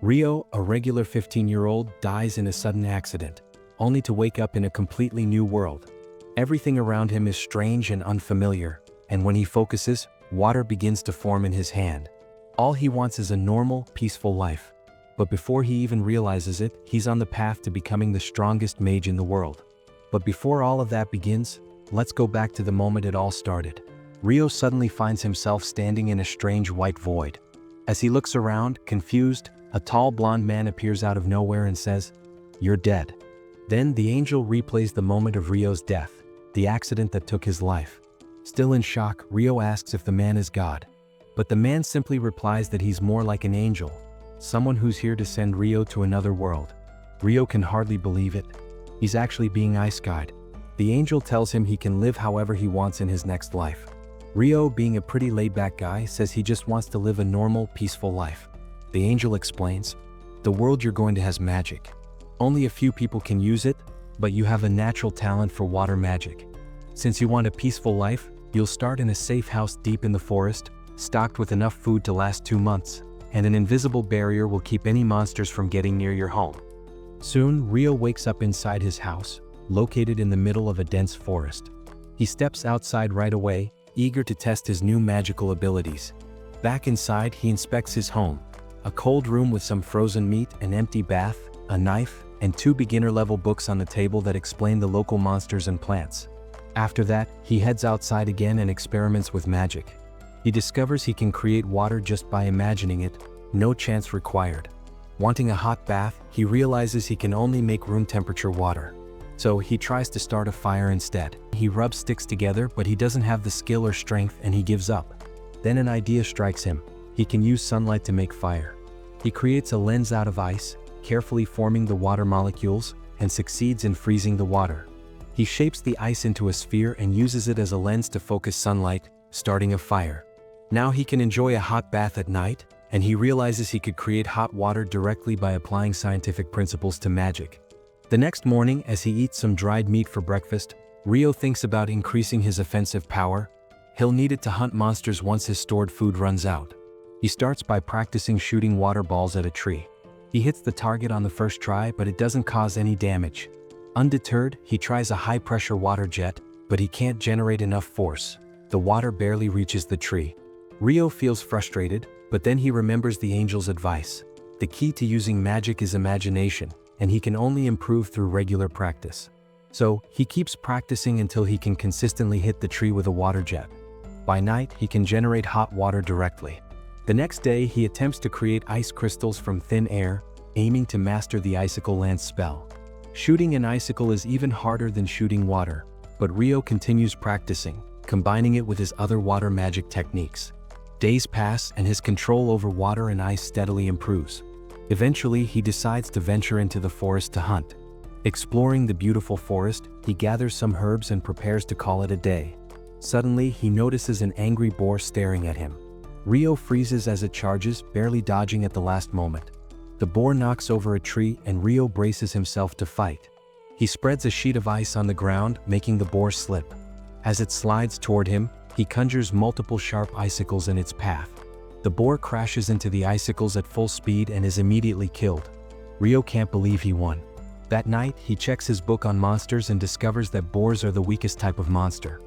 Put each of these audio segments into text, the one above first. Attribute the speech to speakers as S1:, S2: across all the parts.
S1: Rio, a regular 15-year-old, dies in a sudden accident, only to wake up in a completely new world. Everything around him is strange and unfamiliar, and when he focuses, water begins to form in his hand. All he wants is a normal, peaceful life. But before he even realizes it, he's on the path to becoming the strongest mage in the world. But before all of that begins, let's go back to the moment it all started. Rio suddenly finds himself standing in a strange white void. As he looks around, confused, a tall blonde man appears out of nowhere and says, "You're dead." Then the angel replays the moment of Rio's death, the accident that took his life. Still in shock, Rio asks if the man is God. But the man simply replies that he's more like an angel, someone who's here to send Rio to another world. Rio can hardly believe it. He's actually being isekai'd. The angel tells him he can live however he wants in his next life. Rio, being a pretty laid-back guy, says he just wants to live a normal, peaceful life. The angel explains, "The world you're going to has magic. Only a few people can use it, but you have a natural talent for water magic. Since you want a peaceful life, you'll start in a safe house deep in the forest, stocked with enough food to last 2 months, and an invisible barrier will keep any monsters from getting near your home." Soon, Rio wakes up inside his house, located in the middle of a dense forest. He steps outside right away, eager to test his new magical abilities. Back inside, he inspects his home, a cold room with some frozen meat, an empty bath, a knife, and 2 beginner-level books on the table that explain the local monsters and plants. After that, he heads outside again and experiments with magic. He discovers he can create water just by imagining it, no chance required. Wanting a hot bath, he realizes he can only make room temperature water. So he tries to start a fire instead. He rubs sticks together, but he doesn't have the skill or strength and he gives up. Then an idea strikes him. He can use sunlight to make fire. He creates a lens out of ice, carefully forming the water molecules, and succeeds in freezing the water. He shapes the ice into a sphere and uses it as a lens to focus sunlight, starting a fire. Now he can enjoy a hot bath at night, and he realizes he could create hot water directly by applying scientific principles to magic. The next morning, as he eats some dried meat for breakfast, Rio thinks about increasing his offensive power. He'll need it to hunt monsters once his stored food runs out. He starts by practicing shooting water balls at a tree. He hits the target on the first try, but it doesn't cause any damage. Undeterred, he tries a high-pressure water jet, but he can't generate enough force. The water barely reaches the tree. Rio feels frustrated, but then he remembers the angel's advice. The key to using magic is imagination, and he can only improve through regular practice. So, he keeps practicing until he can consistently hit the tree with a water jet. By night, he can generate hot water directly. The next day, he attempts to create ice crystals from thin air, aiming to master the icicle lance spell. Shooting an icicle is even harder than shooting water, but Rio continues practicing, combining it with his other water magic techniques. Days pass and his control over water and ice steadily improves. Eventually, he decides to venture into the forest to hunt. Exploring the beautiful forest, he gathers some herbs and prepares to call it a day. Suddenly, he notices an angry boar staring at him. Rio freezes as it charges, barely dodging at the last moment. The boar knocks over a tree and Rio braces himself to fight. He spreads a sheet of ice on the ground, making the boar slip. As it slides toward him, he conjures multiple sharp icicles in its path. The boar crashes into the icicles at full speed and is immediately killed. Rio can't believe he won. That night, he checks his book on monsters and discovers that boars are the weakest type of monster.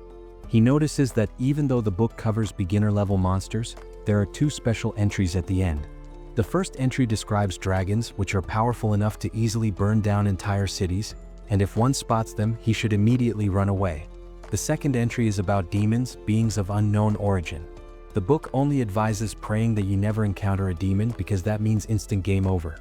S1: He notices that even though the book covers beginner-level monsters, there are 2 special entries at the end. The first entry describes dragons, which are powerful enough to easily burn down entire cities, and if one spots them, he should immediately run away. The second entry is about demons, beings of unknown origin. The book only advises praying that you never encounter a demon because that means instant game over.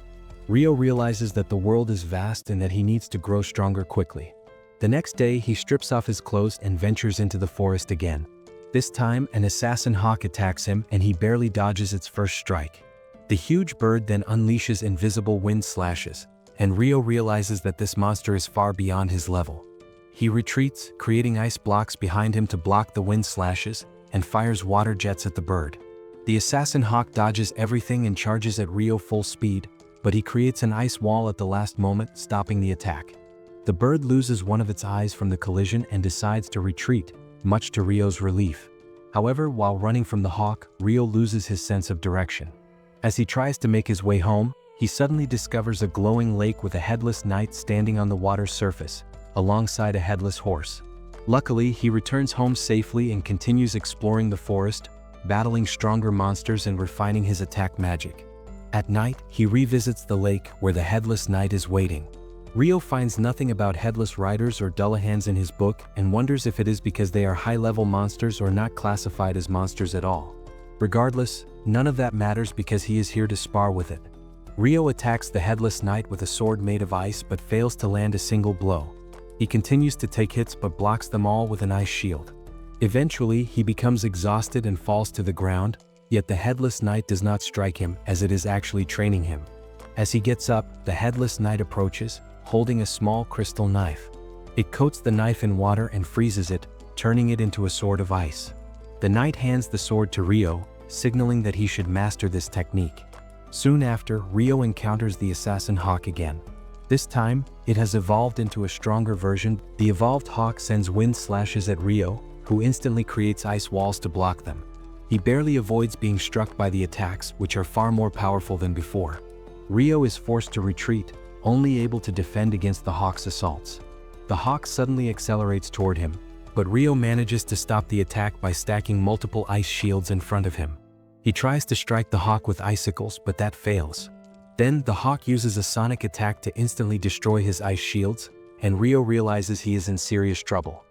S1: Rio realizes that the world is vast and that he needs to grow stronger quickly. The next day, he strips off his clothes and ventures into the forest again. This time, an assassin hawk attacks him and he barely dodges its first strike. The huge bird then unleashes invisible wind slashes, and Rio realizes that this monster is far beyond his level. He retreats, creating ice blocks behind him to block the wind slashes, and fires water jets at the bird. The assassin hawk dodges everything and charges at Rio full speed, but he creates an ice wall at the last moment, stopping the attack. The bird loses one of its eyes from the collision and decides to retreat, much to Rio's relief. However, while running from the hawk, Rio loses his sense of direction. As he tries to make his way home, he suddenly discovers a glowing lake with a headless knight standing on the water's surface, alongside a headless horse. Luckily, he returns home safely and continues exploring the forest, battling stronger monsters and refining his attack magic. At night, he revisits the lake where the headless knight is waiting. Ryo finds nothing about headless riders or Dullahans in his book and wonders if it is because they are high-level monsters or not classified as monsters at all. Regardless, none of that matters because he is here to spar with it. Ryo attacks the headless knight with a sword made of ice but fails to land a single blow. He continues to take hits but blocks them all with an ice shield. Eventually, he becomes exhausted and falls to the ground, yet the headless knight does not strike him as it is actually training him. As he gets up, the headless knight approaches, holding a small crystal knife. It coats the knife in water and freezes it, turning it into a sword of ice. The knight hands the sword to Ryo, signaling that he should master this technique. Soon after, Ryo encounters the assassin hawk again. This time, it has evolved into a stronger version. The evolved hawk sends wind slashes at Ryo, who instantly creates ice walls to block them. He barely avoids being struck by the attacks, which are far more powerful than before. Ryo is forced to retreat, only able to defend against the hawk's assaults. The hawk suddenly accelerates toward him, but Ryo manages to stop the attack by stacking multiple ice shields in front of him. He tries to strike the hawk with icicles, but that fails. Then, the hawk uses a sonic attack to instantly destroy his ice shields, and Ryo realizes he is in serious trouble.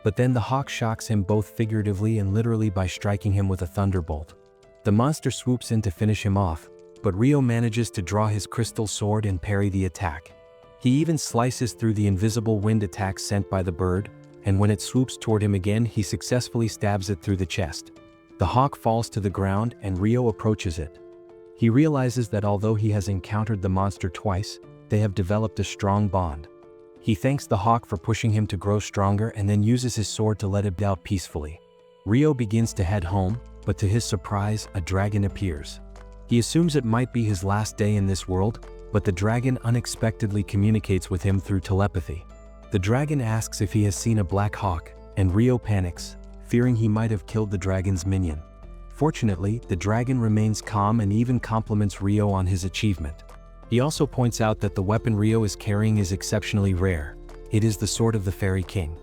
S1: But then the hawk shocks him both figuratively and literally by striking him with a thunderbolt. The monster swoops in to finish him off, but Ryo manages to draw his crystal sword and parry the attack. He even slices through the invisible wind attack sent by the bird, and when it swoops toward him again, he successfully stabs it through the chest. The hawk falls to the ground and Ryo approaches it. He realizes that although he has encountered the monster twice, they have developed a strong bond. He thanks the hawk for pushing him to grow stronger and then uses his sword to let it out peacefully. Ryo begins to head home, but to his surprise, a dragon appears. He assumes it might be his last day in this world, but the dragon unexpectedly communicates with him through telepathy. The dragon asks if he has seen a black hawk, and Ryo panics, fearing he might have killed the dragon's minion. Fortunately, the dragon remains calm and even compliments Ryo on his achievement. He also points out that the weapon Ryo is carrying is exceptionally rare. It is the sword of the Fairy King.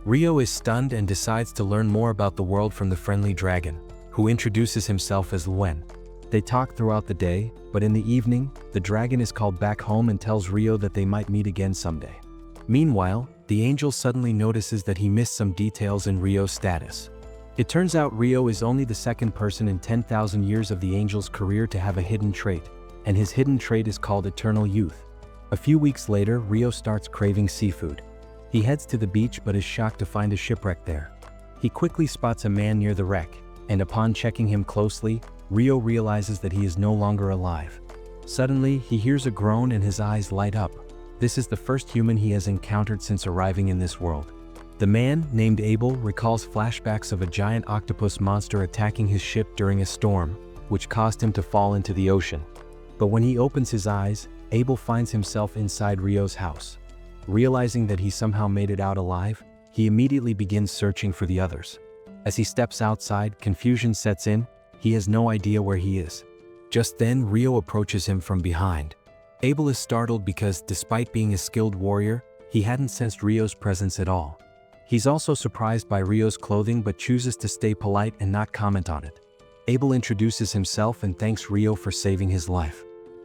S1: Ryo is stunned and decides to learn more about the world from the friendly dragon, who introduces himself as Luen. They talk throughout the day, but in the evening, the dragon is called back home and tells Ryo that they might meet again someday. Meanwhile, the angel suddenly notices that he missed some details in Ryo's status. It turns out Ryo is only the second person in 10,000 years of the angel's career to have a hidden trait, and his hidden trait is called eternal youth. A few weeks later, Ryo starts craving seafood. He heads to the beach but is shocked to find a shipwreck there. He quickly spots a man near the wreck, and upon checking him closely, Ryo realizes that he is no longer alive. Suddenly, he hears a groan and his eyes light up. This is the first human he has encountered since arriving in this world. The man, named Abel, recalls flashbacks of a giant octopus monster attacking his ship during a storm, which caused him to fall into the ocean. But when he opens his eyes, Abel finds himself inside Ryo's house. Realizing that he somehow made it out alive, he immediately begins searching for the others. As he steps outside, confusion sets in. He has no idea where he is. Just then, Ryo approaches him from behind. Abel is startled because, despite being a skilled warrior, he hadn't sensed Ryo's presence at all. He's also surprised by Ryo's clothing but chooses to stay polite and not comment on it. Abel introduces himself and thanks Ryo for saving his life.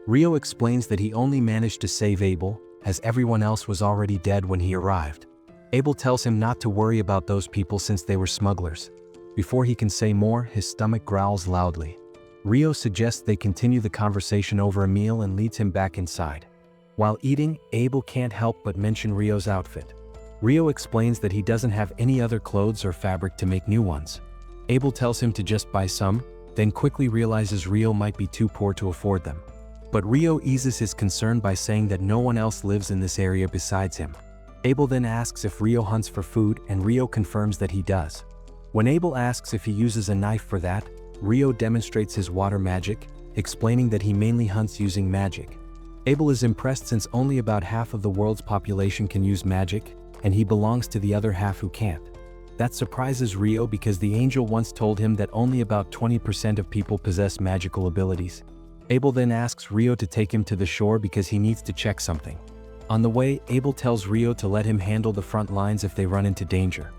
S1: Ryo explains that he only managed to save Abel, as everyone else was already dead when he arrived. Abel tells him not to worry about those people since they were smugglers. Before he can say more, his stomach growls loudly. Ryo suggests they continue the conversation over a meal and leads him back inside. While eating, Abel can't help but mention Ryo's outfit. Ryo explains that he doesn't have any other clothes or fabric to make new ones. Abel tells him to just buy some, then quickly realizes Ryo might be too poor to afford them. But Ryo eases his concern by saying that no one else lives in this area besides him. Abel then asks if Ryo hunts for food, and Ryo confirms that he does. When Abel asks if he uses a knife for that, Ryo demonstrates his water magic, explaining that he mainly hunts using magic. Abel is impressed since only about half of the world's population can use magic, and he belongs to the other half who can't. That surprises Ryo because the angel once told him that only about 20% of people possess magical abilities. Abel then asks Rio to take him to the shore because he needs to check something. On the way, Abel tells Rio to let him handle the front lines if they run into danger.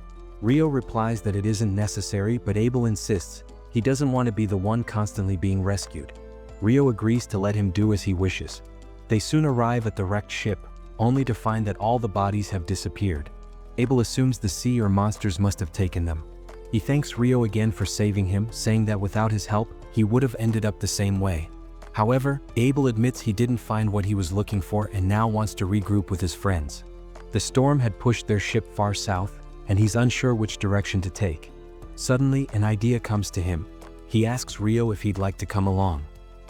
S1: Rio replies that it isn't necessary, but Abel insists he doesn't want to be the one constantly being rescued. Rio agrees to let him do as he wishes. They soon arrive at the wrecked ship, only to find that all the bodies have disappeared. Abel assumes the sea or monsters must have taken them. He thanks Rio again for saving him, saying that without his help, he would have ended up the same way. However, Abel admits he didn't find what he was looking for and now wants to regroup with his friends. The storm had pushed their ship far south, and he's unsure which direction to take. Suddenly, an idea comes to him. He asks Rio if he'd like to come along.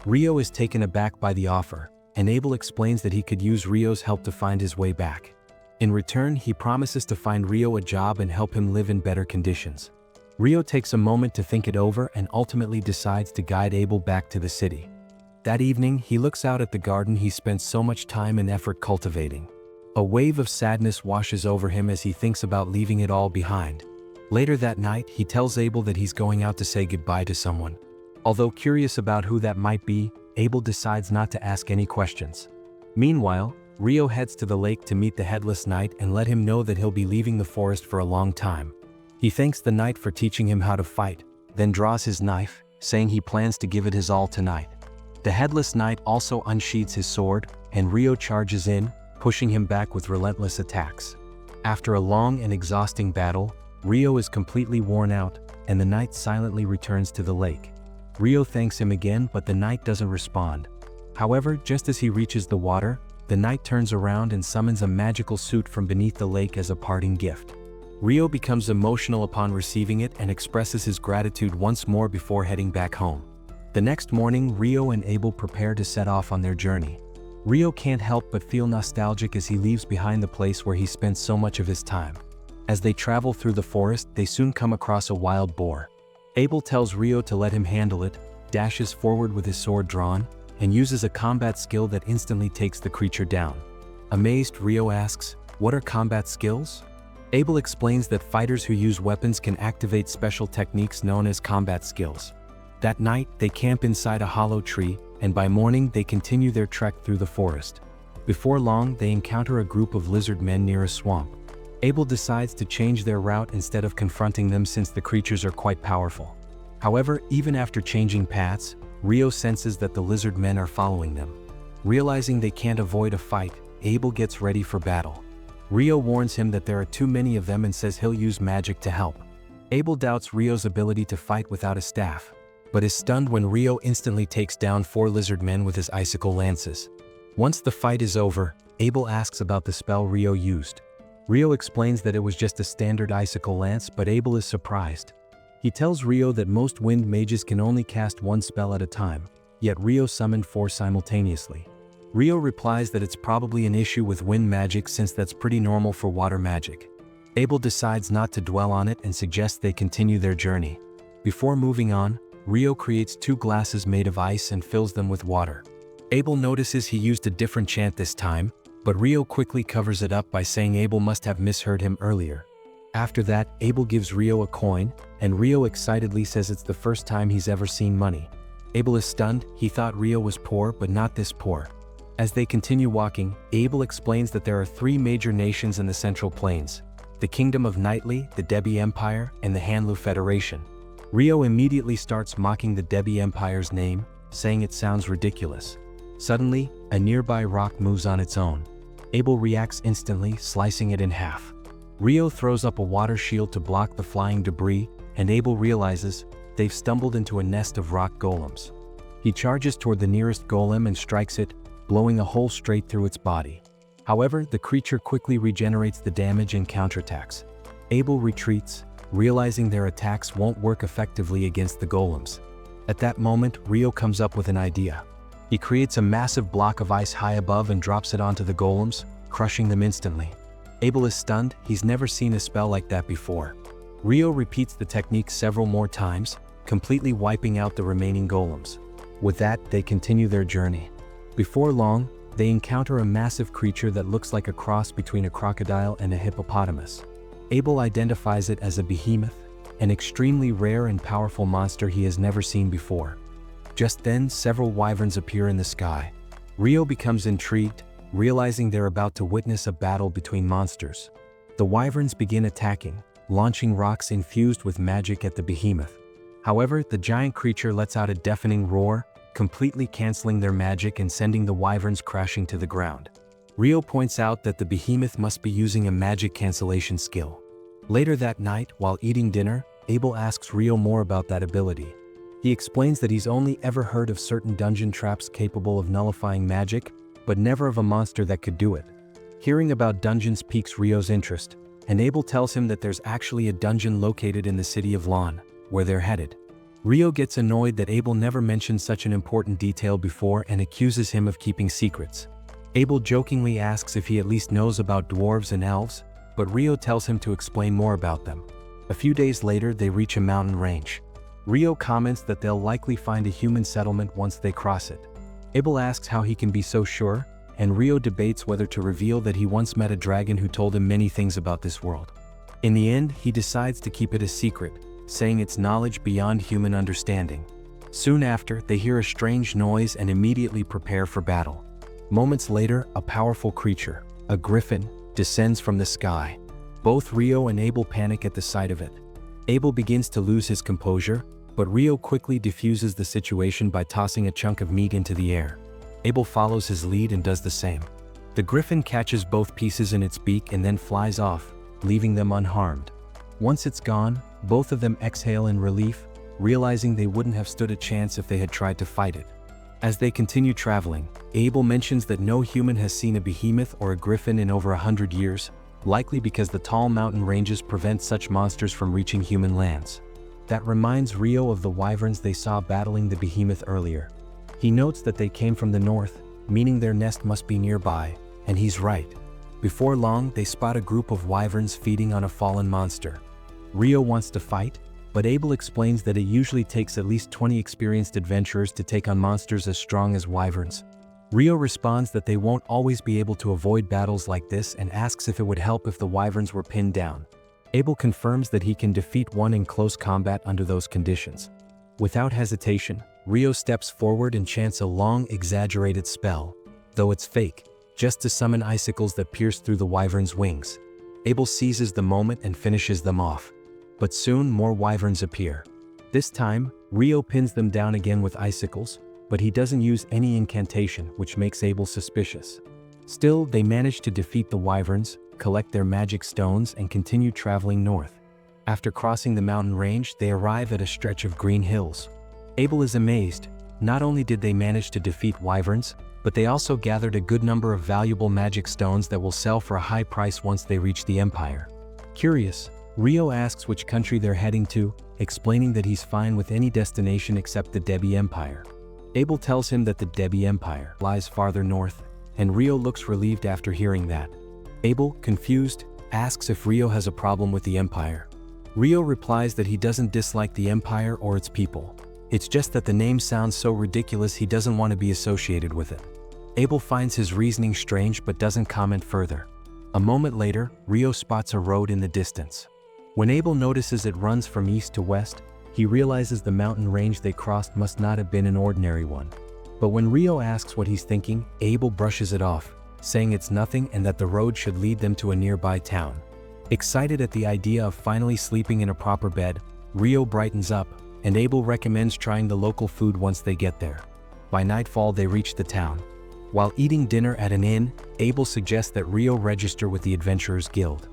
S1: Rio is taken aback by the offer, and Abel explains that he could use Rio's help to find his way back. In return, he promises to find Rio a job and help him live in better conditions. Rio takes a moment to think it over and ultimately decides to guide Abel back to the city. That evening, he looks out at the garden he spent so much time and effort cultivating. A wave of sadness washes over him as he thinks about leaving it all behind. Later that night, he tells Abel that he's going out to say goodbye to someone. Although curious about who that might be, Abel decides not to ask any questions. Meanwhile, Rio heads to the lake to meet the Headless Knight and let him know that he'll be leaving the forest for a long time. He thanks the knight for teaching him how to fight, then draws his knife, saying he plans to give it his all tonight. The Headless Knight also unsheathes his sword, and Rio charges in, pushing him back with relentless attacks. After a long and exhausting battle, Rio is completely worn out, and the knight silently returns to the lake. Rio thanks him again, but the knight doesn't respond. However, just as he reaches the water, the knight turns around and summons a magical suit from beneath the lake as a parting gift. Rio becomes emotional upon receiving it and expresses his gratitude once more before heading back home. The next morning, Rio and Abel prepare to set off on their journey. Rio can't help but feel nostalgic as he leaves behind the place where he spent so much of his time. As they travel through the forest, they soon come across a wild boar. Abel tells Rio to let him handle it, dashes forward with his sword drawn, and uses a combat skill that instantly takes the creature down. Amazed, Rio asks, "What are combat skills?" Abel explains that fighters who use weapons can activate special techniques known as combat skills. That night, they camp inside a hollow tree, and by morning they continue their trek through the forest. Before long, they encounter a group of lizard men near a swamp. Abel decides to change their route instead of confronting them since the creatures are quite powerful. However, even after changing paths, Rio senses that the lizard men are following them. Realizing they can't avoid a fight, Abel gets ready for battle. Rio warns him that there are too many of them and says he'll use magic to help. Abel doubts Rio's ability to fight without a staff, but is stunned when Rio instantly takes down 4 lizard men with his icicle lances. Once the fight is over, Abel asks about the spell Rio used. Rio explains that it was just a standard icicle lance, but Abel is surprised. He tells Rio that most wind mages can only cast 1 spell at a time, yet Rio summoned 4 simultaneously. Rio replies that it's probably an issue with wind magic since that's pretty normal for water magic. Abel decides not to dwell on it and suggests they continue their journey. Before moving on, Rio creates 2 glasses made of ice and fills them with water. Abel notices he used a different chant this time, but Rio quickly covers it up by saying Abel must have misheard him earlier. After that, Abel gives Rio a coin, and Rio excitedly says it's the first time he's ever seen money. Abel is stunned. He thought Rio was poor, but not this poor. As they continue walking, Abel explains that there are 3 major nations in the Central Plains: the Kingdom of Knightly, the Debi Empire, and the Hanlu Federation. Rio immediately starts mocking the Debi Empire's name, saying it sounds ridiculous. Suddenly, a nearby rock moves on its own. Abel reacts instantly, slicing it in half. Rio throws up a water shield to block the flying debris, and Abel realizes they've stumbled into a nest of rock golems. He charges toward the nearest golem and strikes it, blowing a hole straight through its body. However, the creature quickly regenerates the damage and counterattacks. Abel retreats, realizing their attacks won't work effectively against the golems. At that moment, Rio comes up with an idea. He creates a massive block of ice high above and drops it onto the golems, crushing them instantly. Abel is stunned. He's never seen a spell like that before. Rio repeats the technique several more times, completely wiping out the remaining golems. With that, they continue their journey. Before long, they encounter a massive creature that looks like a cross between a crocodile and a hippopotamus. Abel identifies it as a behemoth, an extremely rare and powerful monster he has never seen before. Just then, several wyverns appear in the sky. Rio becomes intrigued, realizing they're about to witness a battle between monsters. The wyverns begin attacking, launching rocks infused with magic at the behemoth. However, the giant creature lets out a deafening roar, completely canceling their magic and sending the wyverns crashing to the ground. Rio points out that the behemoth must be using a magic cancellation skill. Later that night, while eating dinner, Abel asks Rio more about that ability. He explains that he's only ever heard of certain dungeon traps capable of nullifying magic, but never of a monster that could do it. Hearing about dungeons piques Rio's interest, and Abel tells him that there's actually a dungeon located in the city of Lon, where they're headed. Rio gets annoyed that Abel never mentioned such an important detail before and accuses him of keeping secrets. Abel jokingly asks if he at least knows about dwarves and elves, but Rio tells him to explain more about them. A few days later, they reach a mountain range. Rio comments that they'll likely find a human settlement once they cross it. Abel asks how he can be so sure, and Rio debates whether to reveal that he once met a dragon who told him many things about this world. In the end, he decides to keep it a secret, saying it's knowledge beyond human understanding. Soon after, they hear a strange noise and immediately prepare for battle. Moments later, a powerful creature, a griffin, descends from the sky. Both Rio and Abel panic at the sight of it. Abel begins to lose his composure, but Rio quickly diffuses the situation by tossing a chunk of meat into the air. Abel follows his lead and does the same. The griffin catches both pieces in its beak and then flies off, leaving them unharmed. Once it's gone, both of them exhale in relief, realizing they wouldn't have stood a chance if they had tried to fight it. As they continue traveling, Abel mentions that no human has seen a behemoth or a griffin in over 100 years, likely because the tall mountain ranges prevent such monsters from reaching human lands. That reminds Rio of the wyverns they saw battling the behemoth earlier. He notes that they came from the north, meaning their nest must be nearby, and he's right. Before long, they spot a group of wyverns feeding on a fallen monster. Rio wants to fight, but Abel explains that it usually takes at least 20 experienced adventurers to take on monsters as strong as wyverns. Rio responds that they won't always be able to avoid battles like this and asks if it would help if the wyverns were pinned down. Abel confirms that he can defeat one in close combat under those conditions. Without hesitation, Rio steps forward and chants a long, exaggerated spell, though it's fake, just to summon icicles that pierce through the wyvern's wings. Abel seizes the moment and finishes them off. But soon more wyverns appear. This time, Rio pins them down again with icicles, but he doesn't use any incantation, which makes Abel suspicious. Still, they manage to defeat the wyverns, collect their magic stones, and continue traveling north. After crossing the mountain range, they arrive at a stretch of green hills. Abel is amazed. Not only did they manage to defeat wyverns, but they also gathered a good number of valuable magic stones that will sell for a high price once they reach the Empire. Curious, Rio asks which country they're heading to, explaining that he's fine with any destination except the Debi Empire. Abel tells him that the Debi Empire lies farther north, and Rio looks relieved after hearing that. Abel, confused, asks if Rio has a problem with the Empire. Rio replies that he doesn't dislike the Empire or its people. It's just that the name sounds so ridiculous he doesn't want to be associated with it. Abel finds his reasoning strange but doesn't comment further. A moment later, Rio spots a road in the distance. When Abel notices it runs from east to west, he realizes the mountain range they crossed must not have been an ordinary one. But when Rio asks what he's thinking, Abel brushes it off, saying it's nothing and that the road should lead them to a nearby town. Excited at the idea of finally sleeping in a proper bed, Rio brightens up, and Abel recommends trying the local food once they get there. By nightfall, they reach the town. While eating dinner at an inn, Abel suggests that Rio register with the Adventurers Guild.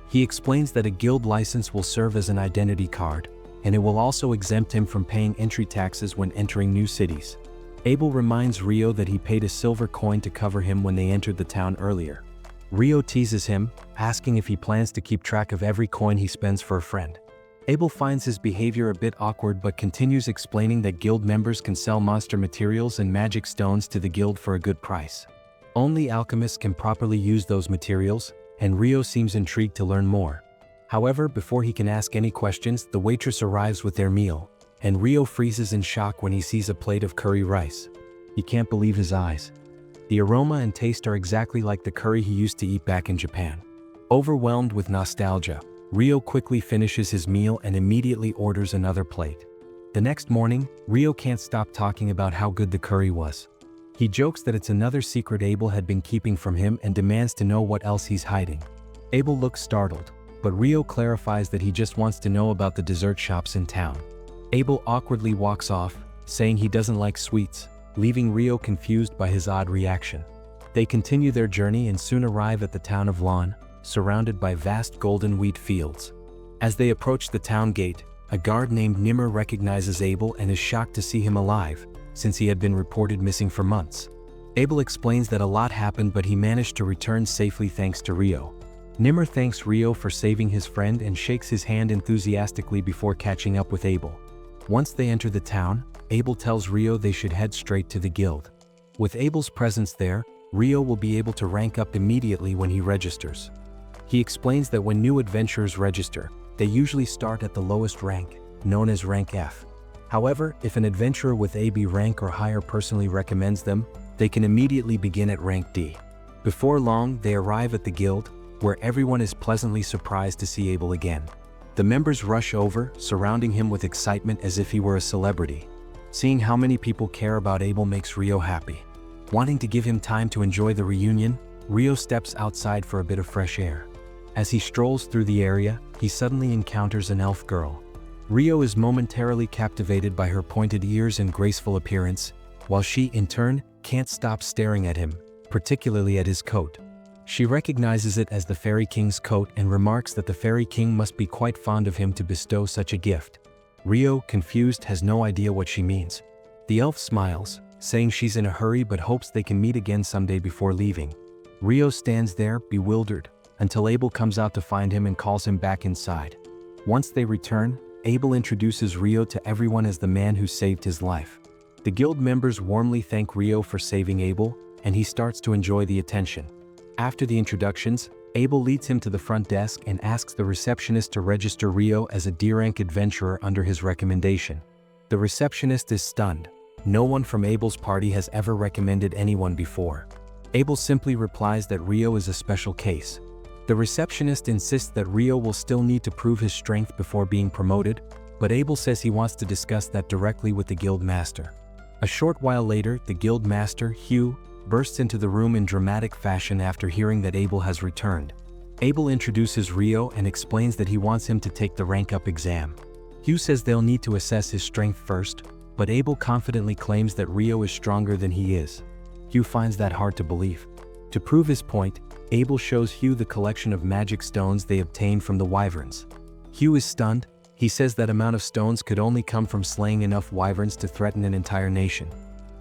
S1: He explains that a guild license will serve as an identity card, and it will also exempt him from paying entry taxes when entering new cities. Abel reminds Rio that he paid a silver coin to cover him when they entered the town earlier. Rio teases him, asking if he plans to keep track of every coin he spends for a friend. Abel finds his behavior a bit awkward but continues explaining that guild members can sell monster materials and magic stones to the guild for a good price. Only alchemists can properly use those materials, and Rio seems intrigued to learn more. However, before he can ask any questions, the waitress arrives with their meal, and Rio freezes in shock when he sees a plate of curry rice. He can't believe his eyes. The aroma and taste are exactly like the curry he used to eat back in Japan. Overwhelmed with nostalgia, Rio quickly finishes his meal and immediately orders another plate. The next morning, Rio can't stop talking about how good the curry was. He jokes that it's another secret Abel had been keeping from him and demands to know what else he's hiding. Abel looks startled, but Rio clarifies that he just wants to know about the dessert shops in town. Abel awkwardly walks off, saying he doesn't like sweets, leaving Rio confused by his odd reaction. They continue their journey and soon arrive at the town of Lon, surrounded by vast golden wheat fields. As they approach the town gate, a guard named Nimmer recognizes Abel and is shocked to see him alive, since he had been reported missing for months. Abel explains that a lot happened, but he managed to return safely thanks to Rio. Nimmer thanks Rio for saving his friend and shakes his hand enthusiastically before catching up with Abel. Once they enter the town, Abel tells Rio they should head straight to the guild. With Abel's presence there, Rio will be able to rank up immediately when he registers. He explains that when new adventurers register, they usually start at the lowest rank, known as rank F. However, if an adventurer with AB rank or higher personally recommends them, they can immediately begin at rank D. Before long, they arrive at the guild, where everyone is pleasantly surprised to see Abel again. The members rush over, surrounding him with excitement as if he were a celebrity. Seeing how many people care about Abel makes Rio happy. Wanting to give him time to enjoy the reunion, Rio steps outside for a bit of fresh air. As he strolls through the area, he suddenly encounters an elf girl. Rio is momentarily captivated by her pointed ears and graceful appearance, while she, in turn, can't stop staring at him, particularly at his coat. She recognizes it as the Fairy King's coat and remarks that the Fairy King must be quite fond of him to bestow such a gift. Rio, confused, has no idea what she means. The elf smiles, saying she's in a hurry but hopes they can meet again someday before leaving. Rio stands there, bewildered, until Abel comes out to find him and calls him back inside. Once they return, Abel introduces Rio to everyone as the man who saved his life. The guild members warmly thank Rio for saving Abel, and he starts to enjoy the attention. After the introductions, Abel leads him to the front desk and asks the receptionist to register Rio as a D-rank adventurer under his recommendation. The receptionist is stunned. No one from Abel's party has ever recommended anyone before. Abel simply replies that Rio is a special case. The receptionist insists that Rio will still need to prove his strength before being promoted, but Abel says he wants to discuss that directly with the guild master. A short while later, the guild master, Hugh, bursts into the room in dramatic fashion after hearing that Abel has returned. Abel introduces Rio and explains that he wants him to take the rank-up exam. Hugh says they'll need to assess his strength first, but Abel confidently claims that Rio is stronger than he is. Hugh finds that hard to believe. To prove his point, Abel shows Hugh the collection of magic stones they obtained from the wyverns. Hugh is stunned. He says that amount of stones could only come from slaying enough wyverns to threaten an entire nation.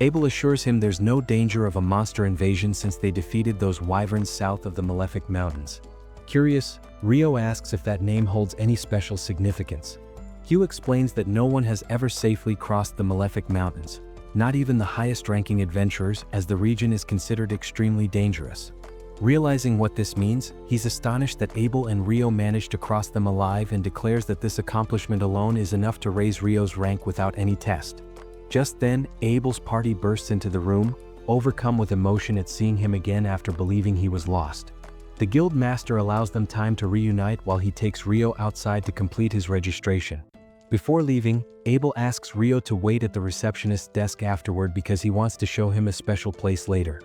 S1: Abel assures him there's no danger of a monster invasion since they defeated those wyverns south of the Malefic Mountains. Curious, Rio asks if that name holds any special significance. Hugh explains that no one has ever safely crossed the Malefic Mountains, not even the highest-ranking adventurers, as the region is considered extremely dangerous. Realizing what this means, he's astonished that Abel and Rio managed to cross them alive and declares that this accomplishment alone is enough to raise Rio's rank without any test. Just then, Abel's party bursts into the room, overcome with emotion at seeing him again after believing he was lost. The guild master allows them time to reunite while he takes Rio outside to complete his registration. Before leaving, Abel asks Rio to wait at the receptionist's desk afterward because he wants to show him a special place later.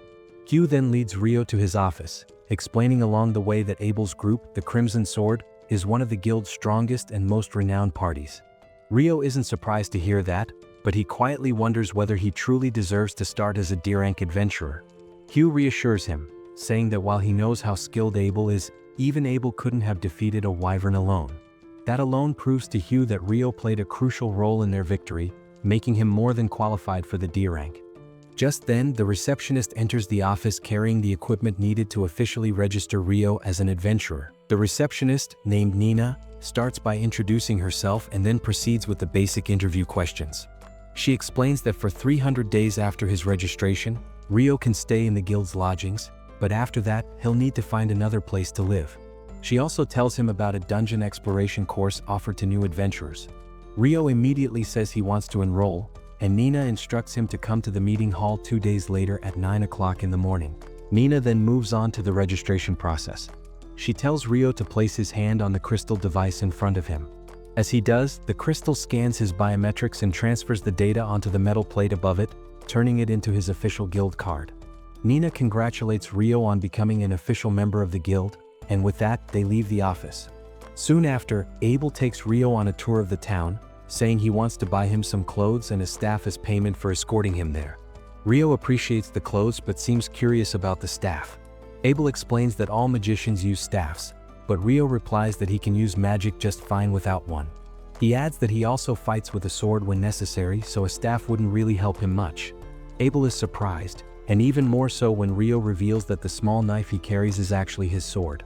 S1: Hugh then leads Rio to his office, explaining along the way that Abel's group, the Crimson Sword, is one of the guild's strongest and most renowned parties. Rio isn't surprised to hear that, but he quietly wonders whether he truly deserves to start as a D-rank adventurer. Hugh reassures him, saying that while he knows how skilled Abel is, even Abel couldn't have defeated a wyvern alone. That alone proves to Hugh that Rio played a crucial role in their victory, making him more than qualified for the D-rank. Just then, the receptionist enters the office carrying the equipment needed to officially register Rio as an adventurer. The receptionist, named Nina, starts by introducing herself and then proceeds with the basic interview questions. She explains that for 300 days after his registration, Rio can stay in the guild's lodgings, but after that, he'll need to find another place to live. She also tells him about a dungeon exploration course offered to new adventurers. Rio immediately says he wants to enroll, and Nina instructs him to come to the meeting hall 2 days later at 9 o'clock in the morning. Nina then moves on to the registration process. She tells Rio to place his hand on the crystal device in front of him. As he does, the crystal scans his biometrics and transfers the data onto the metal plate above it, turning it into his official guild card. Nina congratulates Rio on becoming an official member of the guild, and with that, they leave the office. Soon after, Abel takes Rio on a tour of the town, saying he wants to buy him some clothes and a staff as payment for escorting him there. Rio appreciates the clothes but seems curious about the staff. Abel explains that all magicians use staffs, but Rio replies that he can use magic just fine without one. He adds that he also fights with a sword when necessary, so a staff wouldn't really help him much. Abel is surprised, and even more so when Rio reveals that the small knife he carries is actually his sword.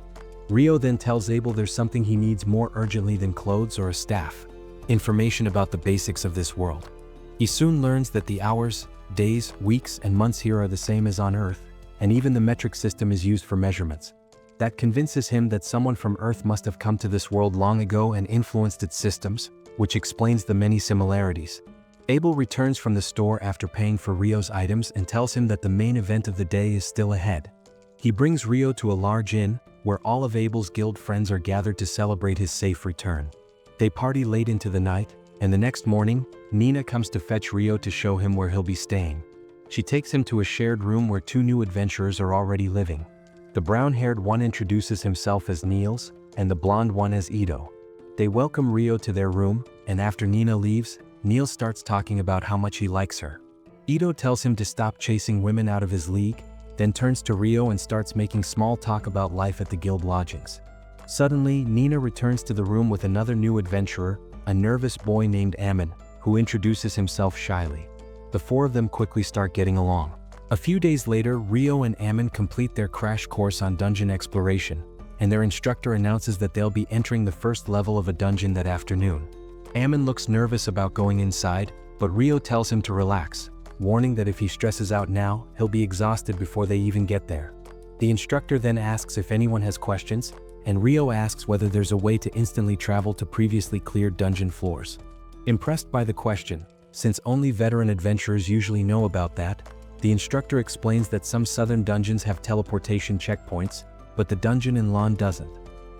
S1: Rio then tells Abel there's something he needs more urgently than clothes or a staff: information about the basics of this world. He soon learns that the hours, days, weeks, and months here are the same as on Earth, and even the metric system is used for measurements. That convinces him that someone from Earth must have come to this world long ago and influenced its systems, which explains the many similarities. Abel returns from the store after paying for Rio's items and tells him that the main event of the day is still ahead. He brings Rio to a large inn, where all of Abel's guild friends are gathered to celebrate his safe return. They party late into the night, and the next morning, Nina comes to fetch Rio to show him where he'll be staying. She takes him to a shared room where two new adventurers are already living. The brown-haired one introduces himself as Niels, and the blonde one as Ito. They welcome Rio to their room, and after Nina leaves, Niels starts talking about how much he likes her. Ito tells him to stop chasing women out of his league, then turns to Rio and starts making small talk about life at the guild lodgings. Suddenly, Nina returns to the room with another new adventurer, a nervous boy named Ammon, who introduces himself shyly. The four of them quickly start getting along. A few days later, Rio and Ammon complete their crash course on dungeon exploration, and their instructor announces that they'll be entering the first level of a dungeon that afternoon. Ammon looks nervous about going inside, but Rio tells him to relax, warning that if he stresses out now, he'll be exhausted before they even get there. The instructor then asks if anyone has questions, and Rio asks whether there's a way to instantly travel to previously cleared dungeon floors. Impressed by the question, since only veteran adventurers usually know about that, the instructor explains that some southern dungeons have teleportation checkpoints, but the dungeon in Lon doesn't.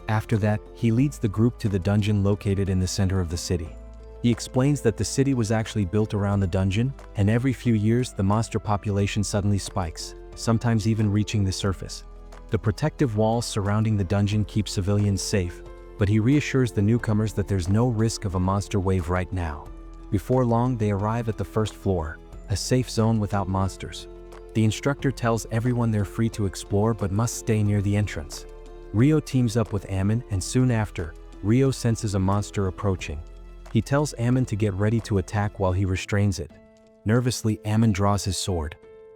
S1: After that, he leads the group to the dungeon located in the center of the city. He explains that the city was actually built around the dungeon, and every few years the monster population suddenly spikes, sometimes even reaching the surface. The protective walls surrounding the dungeon keep civilians safe, but he reassures the newcomers that there's no risk of a monster wave right now. Before long, they arrive at the first floor, a safe zone without monsters. The instructor tells everyone they're free to explore but must stay near the entrance. Rio teams up with Ammon, and soon after, Rio senses a monster approaching. He tells Ammon to get ready to attack while he restrains it. Nervously, Ammon draws his sword.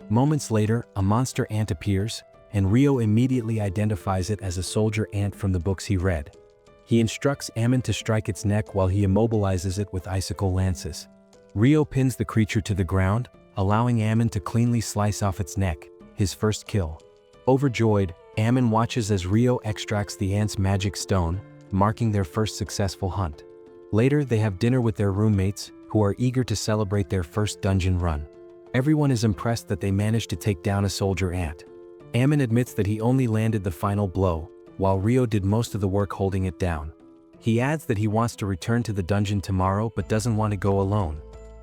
S1: Moments later, a monster ant appears, and Rio immediately identifies it as a soldier ant from the books he read. He instructs Ammon to strike its neck while he immobilizes it with icicle lances. Rio pins the creature to the ground, allowing Ammon to cleanly slice off its neck, his first kill. Overjoyed, Ammon watches as Rio extracts the ant's magic stone, marking their first successful hunt. Later, they have dinner with their roommates, who are eager to celebrate their first dungeon run. Everyone is impressed that they managed to take down a soldier ant. Ammon admits that he only landed the final blow, while Rio did most of the work holding it down. He adds that he wants to return to the dungeon tomorrow but doesn't want to go alone.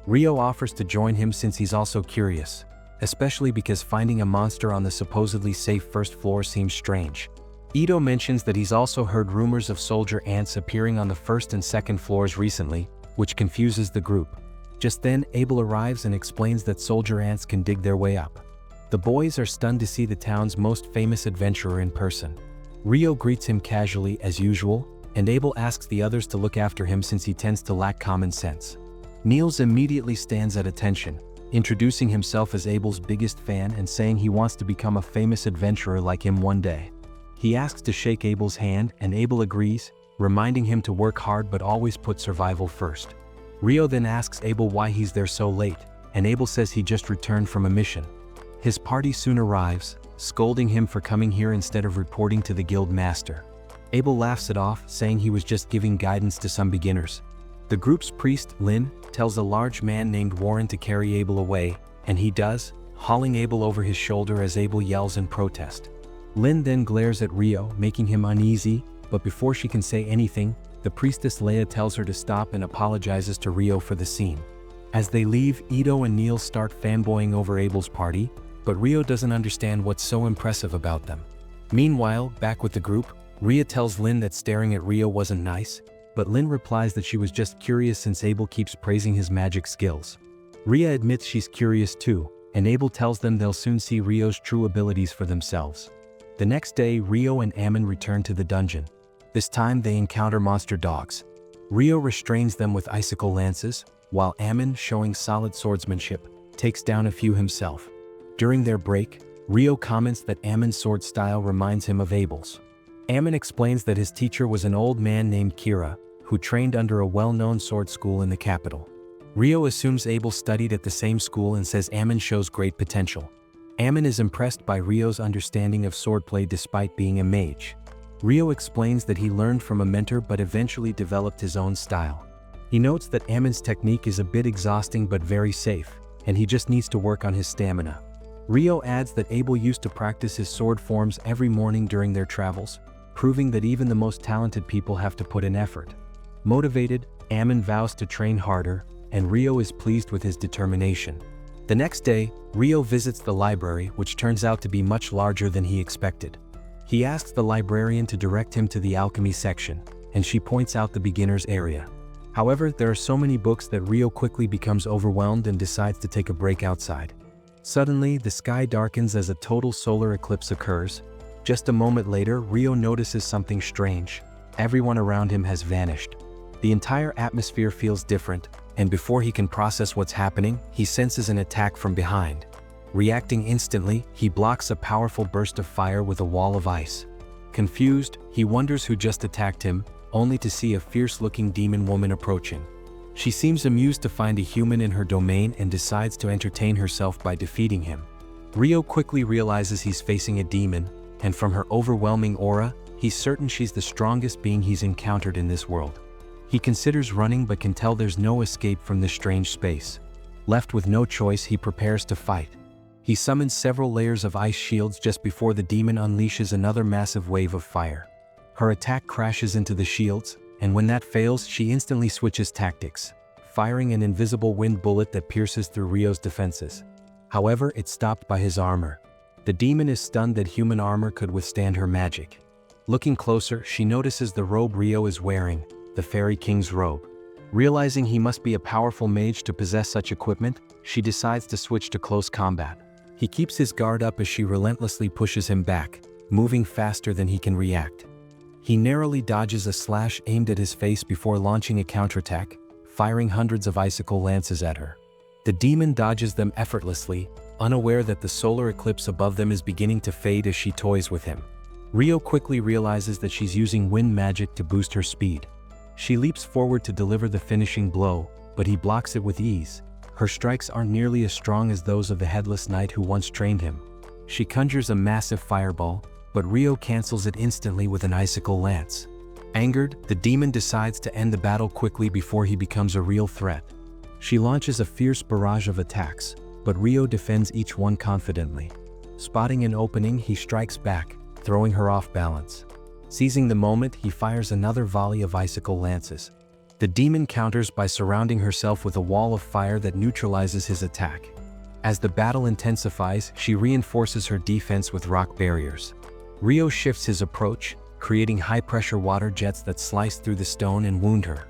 S1: Rio offers to join him since he's also curious, especially because finding a monster on the supposedly safe first floor seems strange. Ito mentions that he's also heard rumors of soldier ants appearing on the first and second floors recently, which confuses the group. Just then, Abel arrives and explains that soldier ants can dig their way up. The boys are stunned to see the town's most famous adventurer in person. Rio greets him casually as usual, and Abel asks the others to look after him since he tends to lack common sense. Niels immediately stands at attention, introducing himself as Abel's biggest fan and saying he wants to become a famous adventurer like him one day. He asks to shake Abel's hand, and Abel agrees, reminding him to work hard but always put survival first. Rio then asks Abel why he's there so late, and Abel says he just returned from a mission. His party soon arrives, scolding him for coming here instead of reporting to the guild master. Abel laughs it off, saying he was just giving guidance to some beginners. The group's priest, Lin, tells a large man named Warren to carry Abel away, and he does, hauling Abel over his shoulder as Abel yells in protest. Lin then glares at Rio, making him uneasy, but before she can say anything, The priestess Leia tells her to stop and apologizes to Rio for the scene. As they leave, Ito and Neil start fanboying over Abel's party, but Rio doesn't understand what's so impressive about them. Meanwhile, back with the group, Ria tells Lin that staring at Rio wasn't nice, but Lin replies that she was just curious since Abel keeps praising his magic skills. Ria admits she's curious too, and Abel tells them they'll soon see Rio's true abilities for themselves. The next day, Rio and Ammon return to the dungeon. This time they encounter monster dogs. Rio restrains them with icicle lances, while Ammon, showing solid swordsmanship, takes down a few himself. During their break, Rio comments that Ammon's sword style reminds him of Abel's. Ammon explains that his teacher was an old man named Kira, who trained under a well-known sword school in the capital. Rio assumes Abel studied at the same school and says Ammon shows great potential. Ammon is impressed by Rio's understanding of swordplay despite being a mage. Rio explains that he learned from a mentor but eventually developed his own style. He notes that Ammon's technique is a bit exhausting but very safe, and he just needs to work on his stamina. Rio adds that Abel used to practice his sword forms every morning during their travels, proving that even the most talented people have to put in effort. Motivated, Ammon vows to train harder, and Rio is pleased with his determination. The next day, Rio visits the library, which turns out to be much larger than he expected. He asks the librarian to direct him to the alchemy section, and she points out the beginner's area. However, there are so many books that Rio quickly becomes overwhelmed and decides to take a break outside. Suddenly, the sky darkens as a total solar eclipse occurs. Just a moment later, Rio notices something strange. Everyone around him has vanished. The entire atmosphere feels different, and before he can process what's happening, he senses an attack from behind. Reacting instantly, he blocks a powerful burst of fire with a wall of ice. Confused, he wonders who just attacked him, only to see a fierce-looking demon woman approaching. She seems amused to find a human in her domain and decides to entertain herself by defeating him. Rio quickly realizes he's facing a demon, and from her overwhelming aura, he's certain she's the strongest being he's encountered in this world. He considers running but can tell there's no escape from this strange space. Left with no choice, he prepares to fight. He summons several layers of ice shields just before the demon unleashes another massive wave of fire. Her attack crashes into the shields, and when that fails, she instantly switches tactics, firing an invisible wind bullet that pierces through Rio's defenses. However, it's stopped by his armor. The demon is stunned that human armor could withstand her magic. Looking closer, she notices the robe Rio is wearing, the Fairy King's robe. Realizing he must be a powerful mage to possess such equipment, she decides to switch to close combat. He keeps his guard up as she relentlessly pushes him back, moving faster than he can react. He narrowly dodges a slash aimed at his face before launching a counterattack, firing hundreds of icicle lances at her. The demon dodges them effortlessly, unaware that the solar eclipse above them is beginning to fade as she toys with him. Rio quickly realizes that she's using wind magic to boost her speed. She leaps forward to deliver the finishing blow, but he blocks it with ease. Her strikes aren't nearly as strong as those of the headless knight who once trained him. She conjures a massive fireball, but Rio cancels it instantly with an icicle lance. Angered, the demon decides to end the battle quickly before he becomes a real threat. She launches a fierce barrage of attacks, but Rio defends each one confidently. Spotting an opening, he strikes back, throwing her off balance. Seizing the moment, he fires another volley of icicle lances. The demon counters by surrounding herself with a wall of fire that neutralizes his attack. As the battle intensifies, she reinforces her defense with rock barriers. Rio shifts his approach, creating high-pressure water jets that slice through the stone and wound her.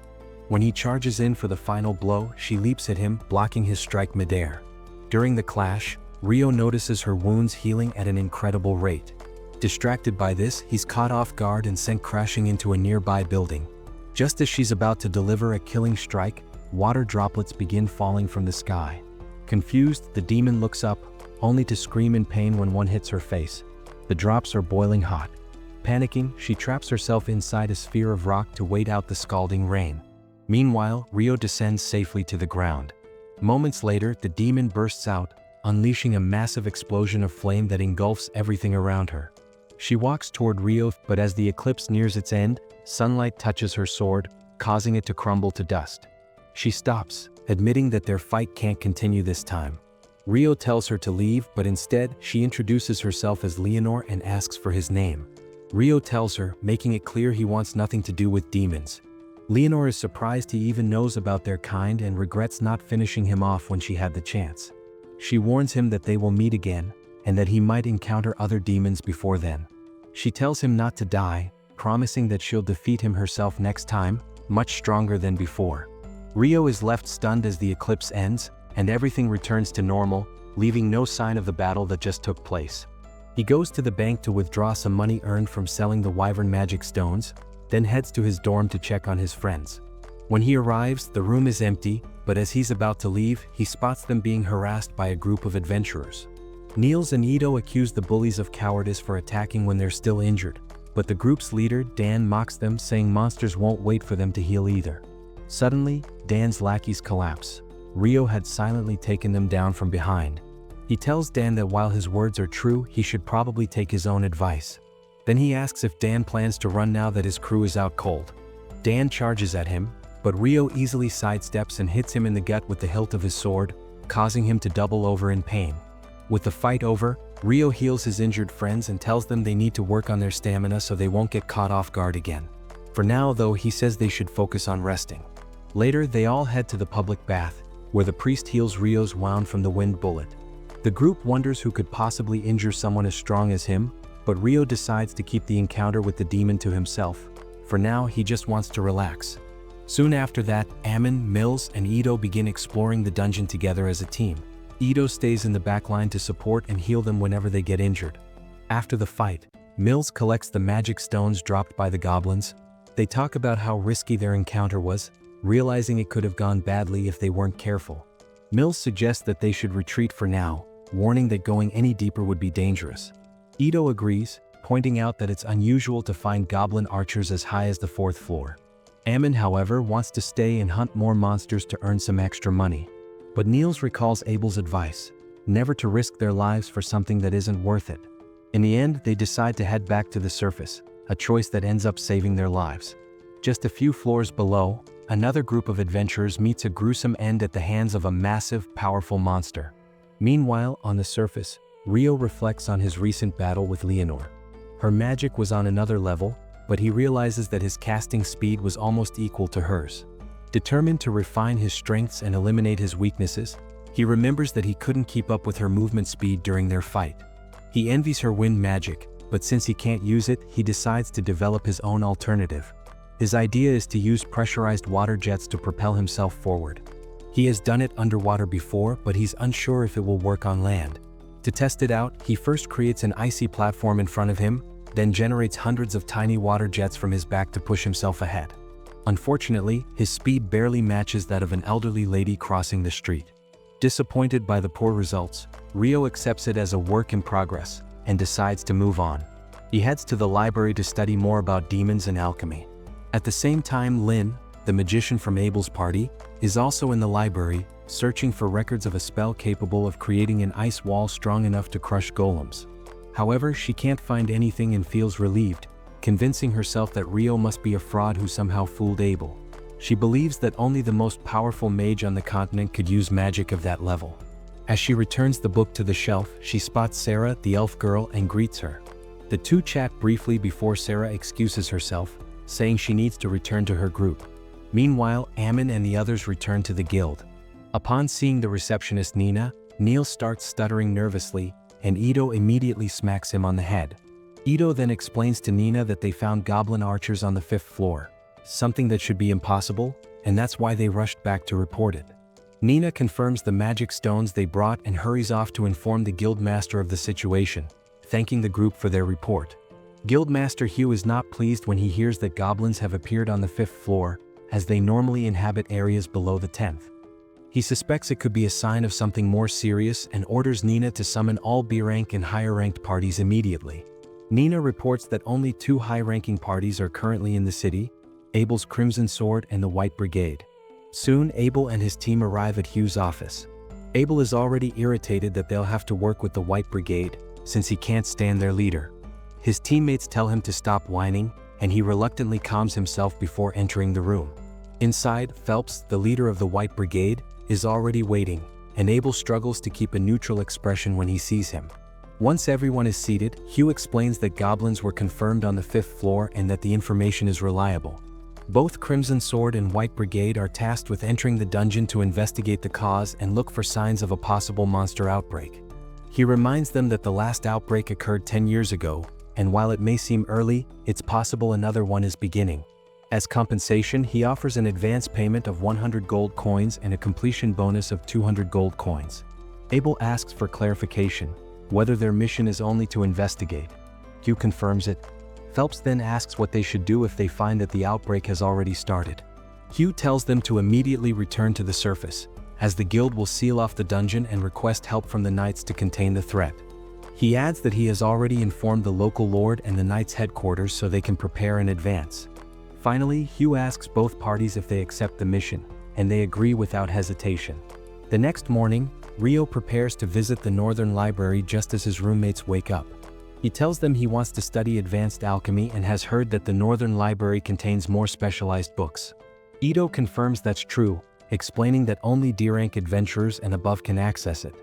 S1: When he charges in for the final blow, she leaps at him, blocking his strike midair. During the clash, Rio notices her wounds healing at an incredible rate. Distracted by this, he's caught off guard and sent crashing into a nearby building. Just as she's about to deliver a killing strike, water droplets begin falling from the sky. Confused, the demon looks up, only to scream in pain when one hits her face. The drops are boiling hot. Panicking, she traps herself inside a sphere of rock to wait out the scalding rain. Meanwhile, Rio descends safely to the ground. Moments later, the demon bursts out, unleashing a massive explosion of flame that engulfs everything around her. She walks toward Rio, but as the eclipse nears its end, sunlight touches her sword, causing it to crumble to dust. She stops, admitting that their fight can't continue this time. Rio tells her to leave, but instead, she introduces herself as Leonor and asks for his name. Rio tells her, making it clear he wants nothing to do with demons. Leonor is surprised he even knows about their kind and regrets not finishing him off when she had the chance. She warns him that they will meet again, and that he might encounter other demons before then. She tells him not to die, promising that she'll defeat him herself next time, much stronger than before. Rio is left stunned as the eclipse ends, and everything returns to normal, leaving no sign of the battle that just took place. He goes to the bank to withdraw some money earned from selling the wyvern magic stones, then heads to his dorm to check on his friends. When he arrives, the room is empty, but as he's about to leave, he spots them being harassed by a group of adventurers. Niels and Ito accuse the bullies of cowardice for attacking when they're still injured, but the group's leader, Dan, mocks them, saying monsters won't wait for them to heal either. Suddenly, Dan's lackeys collapse. Rio had silently taken them down from behind. He tells Dan that while his words are true, he should probably take his own advice. Then he asks if Dan plans to run now that his crew is out cold. Dan charges at him, but Rio easily sidesteps and hits him in the gut with the hilt of his sword, causing him to double over in pain. With the fight over, Rio heals his injured friends and tells them they need to work on their stamina so they won't get caught off guard again. For now, though, he says they should focus on resting. Later, they all head to the public bath, where the priest heals Rio's wound from the wind bullet. The group wonders who could possibly injure someone as strong as him, but Rio decides to keep the encounter with the demon to himself. For now, he just wants to relax. Soon after that, Ammon, Mills, and Ito begin exploring the dungeon together as a team. Ito stays in the back line to support and heal them whenever they get injured. After the fight, Mills collects the magic stones dropped by the goblins. They talk about how risky their encounter was, realizing it could have gone badly if they weren't careful. Mills suggests that they should retreat for now, warning that going any deeper would be dangerous. Ito agrees, pointing out that it's unusual to find goblin archers as high as the 4th floor. Ammon, however, wants to stay and hunt more monsters to earn some extra money. But Niels recalls Abel's advice, never to risk their lives for something that isn't worth it. In the end, they decide to head back to the surface, a choice that ends up saving their lives. Just a few floors below, another group of adventurers meets a gruesome end at the hands of a massive, powerful monster. Meanwhile, on the surface, Rio reflects on his recent battle with Leonor. Her magic was on another level, but he realizes that his casting speed was almost equal to hers. Determined to refine his strengths and eliminate his weaknesses, he remembers that he couldn't keep up with her movement speed during their fight. He envies her wind magic, but since he can't use it, he decides to develop his own alternative. His idea is to use pressurized water jets to propel himself forward. He has done it underwater before, but he's unsure if it will work on land. To test it out, he first creates an icy platform in front of him, then generates hundreds of tiny water jets from his back to push himself ahead. Unfortunately, his speed barely matches that of an elderly lady crossing the street. Disappointed by the poor results, Rio accepts it as a work in progress and decides to move on. He heads to the library to study more about demons and alchemy. At the same time, Lynn, the magician from Abel's party, is also in the library, searching for records of a spell capable of creating an ice wall strong enough to crush golems. However, she can't find anything and feels relieved, convincing herself that Rio must be a fraud who somehow fooled Abel. She believes that only the most powerful mage on the continent could use magic of that level. As she returns the book to the shelf, she spots Sarah, the elf girl, and greets her. The two chat briefly before Sarah excuses herself, saying she needs to return to her group. Meanwhile, Ammon and the others return to the guild. Upon seeing the receptionist Nina, Neil starts stuttering nervously, and Ito immediately smacks him on the head. Ito then explains to Nina that they found goblin archers on the 5th floor, something that should be impossible, and that's why they rushed back to report it. Nina confirms the magic stones they brought and hurries off to inform the guildmaster of the situation, thanking the group for their report. Guildmaster Hugh is not pleased when he hears that goblins have appeared on the 5th floor, as they normally inhabit areas below the 10th. He suspects it could be a sign of something more serious and orders Nina to summon all B-rank and higher-ranked parties immediately. Nina reports that only 2 high-ranking parties are currently in the city, Abel's Crimson Sword and the White Brigade. Soon, Abel and his team arrive at Hugh's office. Abel is already irritated that they'll have to work with the White Brigade, since he can't stand their leader. His teammates tell him to stop whining, and he reluctantly calms himself before entering the room. Inside, Phelps, the leader of the White Brigade, is already waiting, and Abel struggles to keep a neutral expression when he sees him. Once everyone is seated, Hugh explains that goblins were confirmed on the 5th floor and that the information is reliable. Both Crimson Sword and White Brigade are tasked with entering the dungeon to investigate the cause and look for signs of a possible monster outbreak. He reminds them that the last outbreak occurred 10 years ago, and while it may seem early, it's possible another one is beginning. As compensation, he offers an advance payment of 100 gold coins and a completion bonus of 200 gold coins. Abel asks for clarification, whether their mission is only to investigate. Hugh confirms it. Phelps then asks what they should do if they find that the outbreak has already started. Hugh tells them to immediately return to the surface, as the guild will seal off the dungeon and request help from the knights to contain the threat. He adds that he has already informed the local lord and the knights' headquarters so they can prepare in advance. Finally, Hugh asks both parties if they accept the mission, and they agree without hesitation. The next morning, Rio prepares to visit the Northern Library just as his roommates wake up. He tells them he wants to study advanced alchemy and has heard that the Northern Library contains more specialized books. Ito confirms that's true, explaining that only D-rank adventurers and above can access it.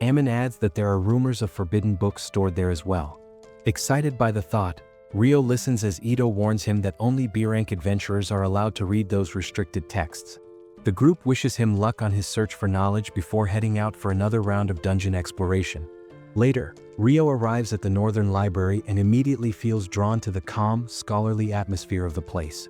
S1: Ammon adds that there are rumors of forbidden books stored there as well. Excited by the thought, Rio listens as Ito warns him that only B-rank adventurers are allowed to read those restricted texts. The group wishes him luck on his search for knowledge before heading out for another round of dungeon exploration. Later, Rio arrives at the Northern Library and immediately feels drawn to the calm, scholarly atmosphere of the place.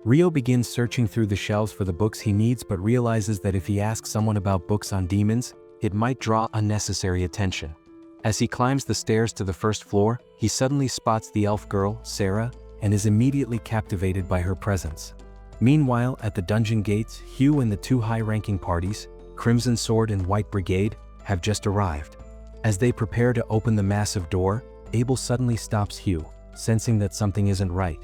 S1: Rio begins searching through the shelves for the books he needs but realizes that if he asks someone about books on demons, it might draw unnecessary attention. As he climbs the stairs to the first floor, he suddenly spots the elf girl, Sarah, and is immediately captivated by her presence. Meanwhile, at the dungeon gates, Hugh and the two high-ranking parties, Crimson Sword and White Brigade, have just arrived. As they prepare to open the massive door, Abel suddenly stops Hugh, sensing that something isn't right.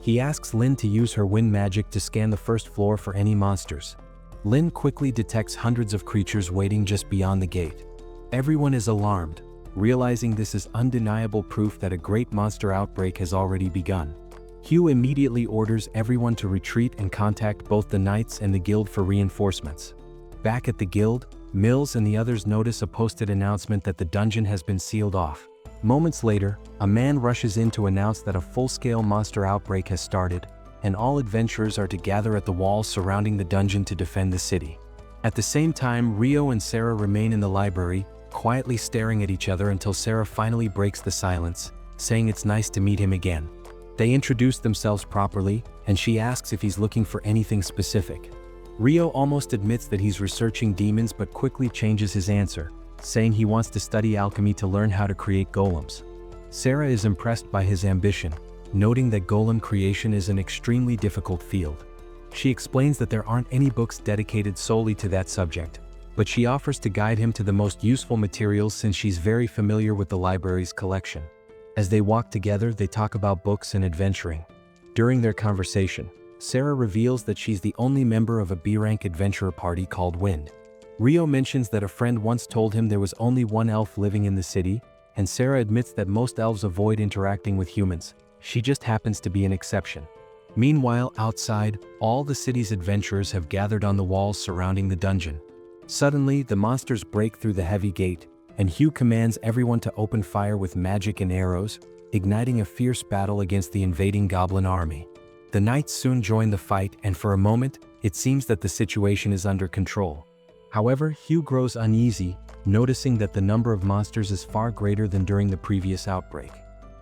S1: He asks Lynn to use her wind magic to scan the first floor for any monsters. Lynn quickly detects hundreds of creatures waiting just beyond the gate. Everyone is alarmed, realizing this is undeniable proof that a great monster outbreak has already begun. Hugh immediately orders everyone to retreat and contact both the knights and the guild for reinforcements. Back at the guild, Mills and the others notice a posted announcement that the dungeon has been sealed off. Moments later, a man rushes in to announce that a full-scale monster outbreak has started, and all adventurers are to gather at the walls surrounding the dungeon to defend the city. At the same time, Rio and Sarah remain in the library, quietly staring at each other until Sarah finally breaks the silence, saying it's nice to meet him again. They introduce themselves properly, and she asks if he's looking for anything specific. Rio almost admits that he's researching demons but quickly changes his answer, saying he wants to study alchemy to learn how to create golems. Sarah is impressed by his ambition, noting that golem creation is an extremely difficult field. She explains that there aren't any books dedicated solely to that subject, but she offers to guide him to the most useful materials since she's very familiar with the library's collection. As they walk together, they talk about books and adventuring. During their conversation, Sarah reveals that she's the only member of a B-rank adventurer party called Wind. Rio mentions that a friend once told him there was only one elf living in the city, and Sarah admits that most elves avoid interacting with humans. She just happens to be an exception. Meanwhile, outside, all the city's adventurers have gathered on the walls surrounding the dungeon. Suddenly, the monsters break through the heavy gate, and Hugh commands everyone to open fire with magic and arrows, igniting a fierce battle against the invading goblin army. The knights soon join the fight, and for a moment, it seems that the situation is under control. However, Hugh grows uneasy, noticing that the number of monsters is far greater than during the previous outbreak.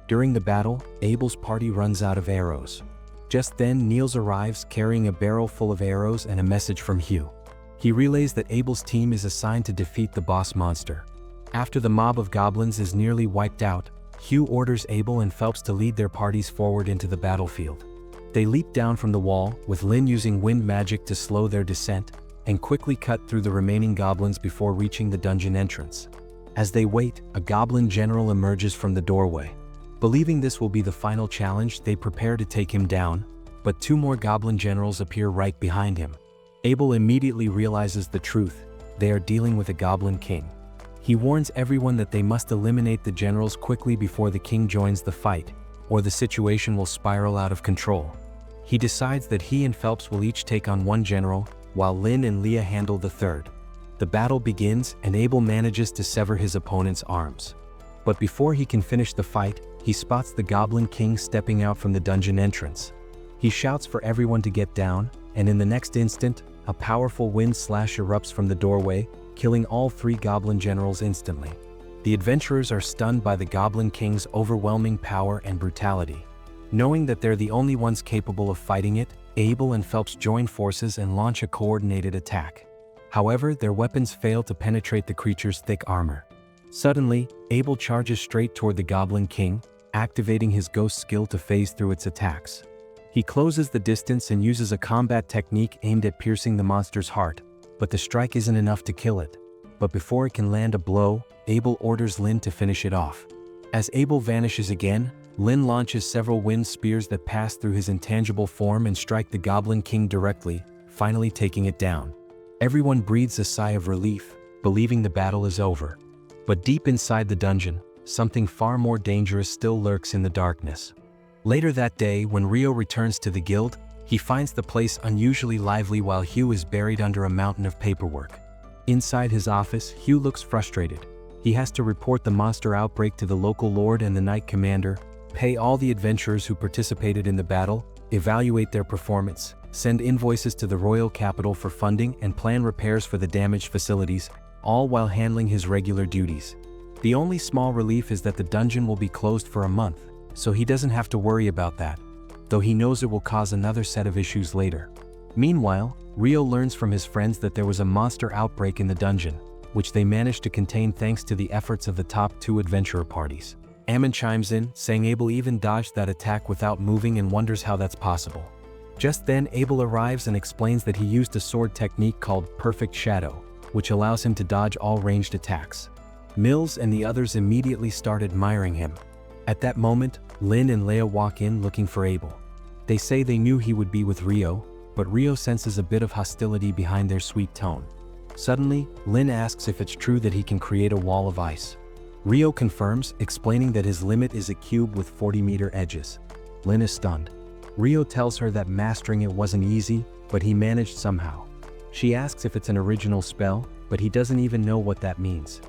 S1: During the battle, Abel's party runs out of arrows. Just then, Niels arrives carrying a barrel full of arrows and a message from Hugh. He relays that Abel's team is assigned to defeat the boss monster. After the mob of goblins is nearly wiped out, Hugh orders Abel and Phelps to lead their parties forward into the battlefield. They leap down from the wall, with Lynn using wind magic to slow their descent, and quickly cut through the remaining goblins before reaching the dungeon entrance. As they wait, a goblin general emerges from the doorway. Believing this will be the final challenge, they prepare to take him down, but two more goblin generals appear right behind him. Abel immediately realizes the truth: they are dealing with a goblin king. He warns everyone that they must eliminate the generals quickly before the king joins the fight, or the situation will spiral out of control. He decides that he and Phelps will each take on one general, while Lynn and Leah handle the third. The battle begins, and Abel manages to sever his opponent's arms. But before he can finish the fight, he spots the Goblin King stepping out from the dungeon entrance. He shouts for everyone to get down, and in the next instant, a powerful wind slash erupts from the doorway, killing all 3 goblin generals instantly. The adventurers are stunned by the Goblin King's overwhelming power and brutality. Knowing that they're the only ones capable of fighting it, Abel and Phelps join forces and launch a coordinated attack. However, their weapons fail to penetrate the creature's thick armor. Suddenly, Abel charges straight toward the Goblin King, activating his ghost skill to phase through its attacks. He closes the distance and uses a combat technique aimed at piercing the monster's heart, but the strike isn't enough to kill it. But before it can land a blow, Abel orders Lin to finish it off. As Abel vanishes again, Lin launches several wind spears that pass through his intangible form and strike the Goblin King directly, finally taking it down. Everyone breathes a sigh of relief, believing the battle is over. But deep inside the dungeon, something far more dangerous still lurks in the darkness. Later that day, when Rio returns to the guild, he finds the place unusually lively while Hugh is buried under a mountain of paperwork. Inside his office, Hugh looks frustrated. He has to report the monster outbreak to the local lord and the knight commander, pay all the adventurers who participated in the battle, evaluate their performance, send invoices to the royal capital for funding and plan repairs for the damaged facilities, all while handling his regular duties. The only small relief is that the dungeon will be closed for a month, so he doesn't have to worry about that, though he knows it will cause another set of issues later. Meanwhile, Rio learns from his friends that there was a monster outbreak in the dungeon, which they managed to contain thanks to the efforts of the top 2 adventurer parties. Ammon chimes in, saying Abel even dodged that attack without moving and wonders how that's possible. Just then, Abel arrives and explains that he used a sword technique called Perfect Shadow, which allows him to dodge all ranged attacks. Mills and the others immediately start admiring him. At that moment, Lin and Leia walk in looking for Abel. They say they knew he would be with Rio, but Rio senses a bit of hostility behind their sweet tone. Suddenly, Lin asks if it's true that he can create a wall of ice. Rio confirms, explaining that his limit is a cube with 40-meter edges. Lin is stunned. Rio tells her that mastering it wasn't easy, but he managed somehow. She asks if it's an original spell, but he doesn't even know what that means.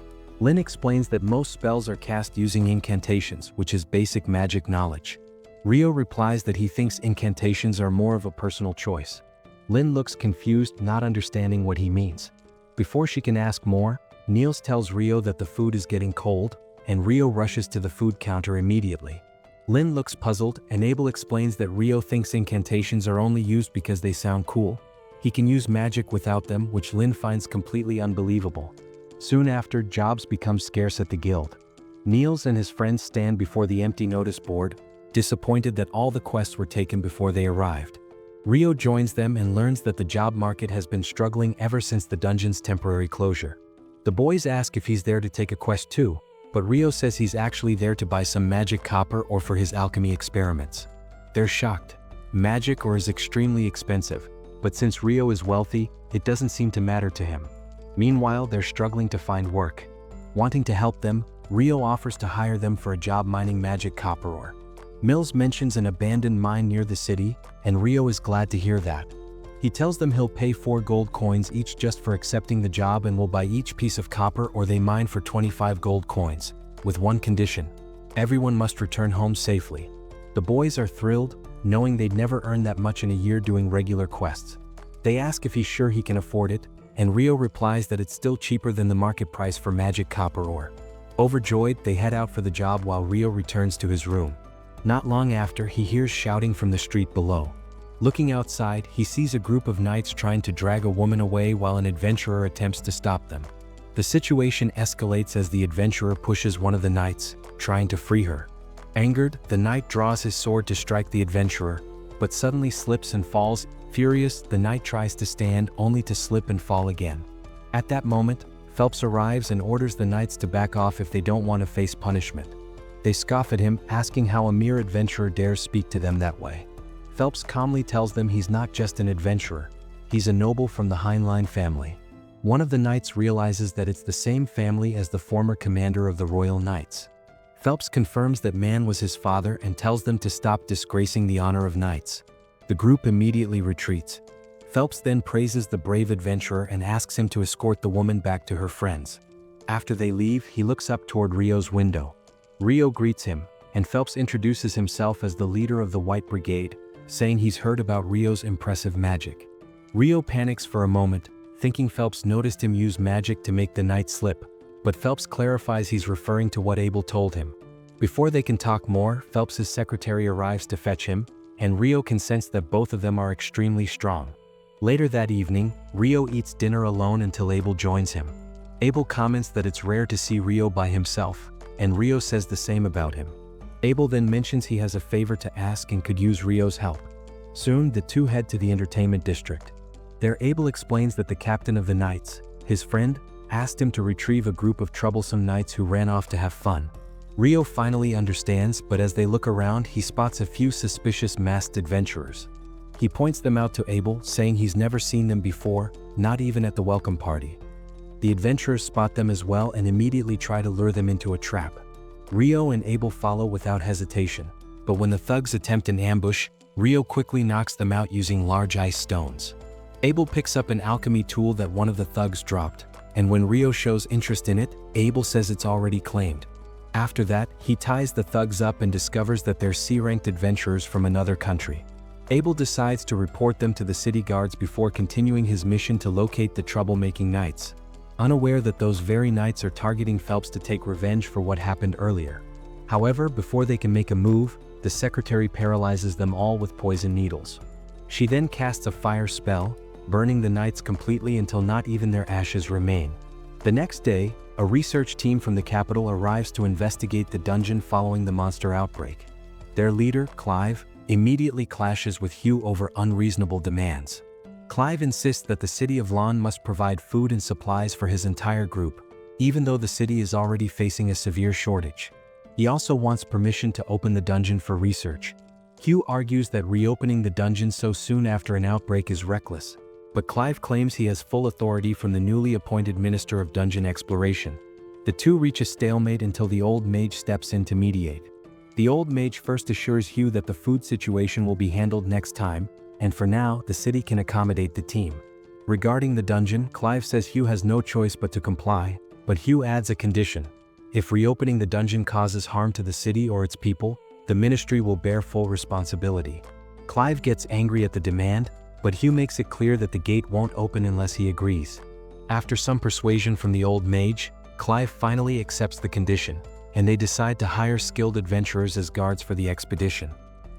S1: Lin explains that most spells are cast using incantations, which is basic magic knowledge. Rio replies that he thinks incantations are more of a personal choice. Lin looks confused, not understanding what he means. Before she can ask more, Niels tells Rio that the food is getting cold, and Rio rushes to the food counter immediately. Lin looks puzzled, and Abel explains that Rio thinks incantations are only used because they sound cool. He can use magic without them, which Lin finds completely unbelievable. Soon after, jobs become scarce at the guild. Niels and his friends stand before the empty notice board, disappointed that all the quests were taken before they arrived. Rio joins them and learns that the job market has been struggling ever since the dungeon's temporary closure. The boys ask if he's there to take a quest too, but Rio says he's actually there to buy some magic copper or for his alchemy experiments. They're shocked. Magic ore is extremely expensive, but since Rio is wealthy, it doesn't seem to matter to him. Meanwhile, they're struggling to find work. Wanting to help them, Rio offers to hire them for a job mining magic copper ore. Mills mentions an abandoned mine near the city, and Rio is glad to hear that. He tells them he'll pay 4 gold coins each just for accepting the job and will buy each piece of copper or they mine for 25 gold coins, with one condition: everyone must return home safely. The boys are thrilled, knowing they'd never earned that much in a year doing regular quests. They ask if he's sure he can afford it, and Rio replies that it's still cheaper than the market price for magic copper ore. Overjoyed, they head out for the job while Rio returns to his room. Not long after, he hears shouting from the street below. Looking outside, he sees a group of knights trying to drag a woman away while an adventurer attempts to stop them. The situation escalates as the adventurer pushes one of the knights, trying to free her. Angered, the knight draws his sword to strike the adventurer, but suddenly slips and falls. Furious, the knight tries to stand, only to slip and fall again. At that moment, Phelps arrives and orders the knights to back off if they don't want to face punishment. They scoff at him, asking how a mere adventurer dares speak to them that way. Phelps calmly tells them he's not just an adventurer, he's a noble from the Heinlein family. One of the knights realizes that it's the same family as the former commander of the Royal Knights. Phelps confirms that man was his father and tells them to stop disgracing the honor of knights. The group immediately retreats. Phelps then praises the brave adventurer and asks him to escort the woman back to her friends. After they leave, he looks up toward Rio's window. Rio greets him, and Phelps introduces himself as the leader of the White Brigade, saying he's heard about Rio's impressive magic. Rio panics for a moment, thinking Phelps noticed him use magic to make the night slip, but Phelps clarifies he's referring to what Abel told him. Before they can talk more, Phelps's secretary arrives to fetch him, and Rio can sense that both of them are extremely strong. Later that evening, Rio eats dinner alone until Abel joins him. Abel comments that it's rare to see Rio by himself, and Rio says the same about him. Abel then mentions he has a favor to ask and could use Rio's help. Soon, the two head to the entertainment district. There, Abel explains that the captain of the Knights, his friend, asked him to retrieve a group of troublesome knights who ran off to have fun. Rio finally understands, but as they look around, he spots a few suspicious masked adventurers. He points them out to Abel, saying he's never seen them before, not even at the welcome party. The adventurers spot them as well and immediately try to lure them into a trap. Rio and Abel follow without hesitation, but when the thugs attempt an ambush, Rio quickly knocks them out using large ice stones. Abel picks up an alchemy tool that one of the thugs dropped, and when Rio shows interest in it, Abel says it's already claimed. After that, he ties the thugs up and discovers that they're C-ranked adventurers from another country. Abel decides to report them to the city guards before continuing his mission to locate the troublemaking knights, unaware that those very knights are targeting Phelps to take revenge for what happened earlier. However, before they can make a move, the secretary paralyzes them all with poison needles. She then casts a fire spell, burning the knights completely until not even their ashes remain. The next day, a research team from the capital arrives to investigate the dungeon following the monster outbreak. Their leader, Clive, immediately clashes with Hugh over unreasonable demands. Clive insists that the city of Lon must provide food and supplies for his entire group, even though the city is already facing a severe shortage. He also wants permission to open the dungeon for research. Hugh argues that reopening the dungeon so soon after an outbreak is reckless, but Clive claims he has full authority from the newly appointed Minister of Dungeon Exploration. The two reach a stalemate until the old mage steps in to mediate. The old mage first assures Hugh that the food situation will be handled next time, and for now, the city can accommodate the team. Regarding the dungeon, Clive says Hugh has no choice but to comply, but Hugh adds a condition. If reopening the dungeon causes harm to the city or its people, the ministry will bear full responsibility. Clive gets angry at the demand, but Hugh makes it clear that the gate won't open unless he agrees. After some persuasion from the old mage, Clive finally accepts the condition, and they decide to hire skilled adventurers as guards for the expedition.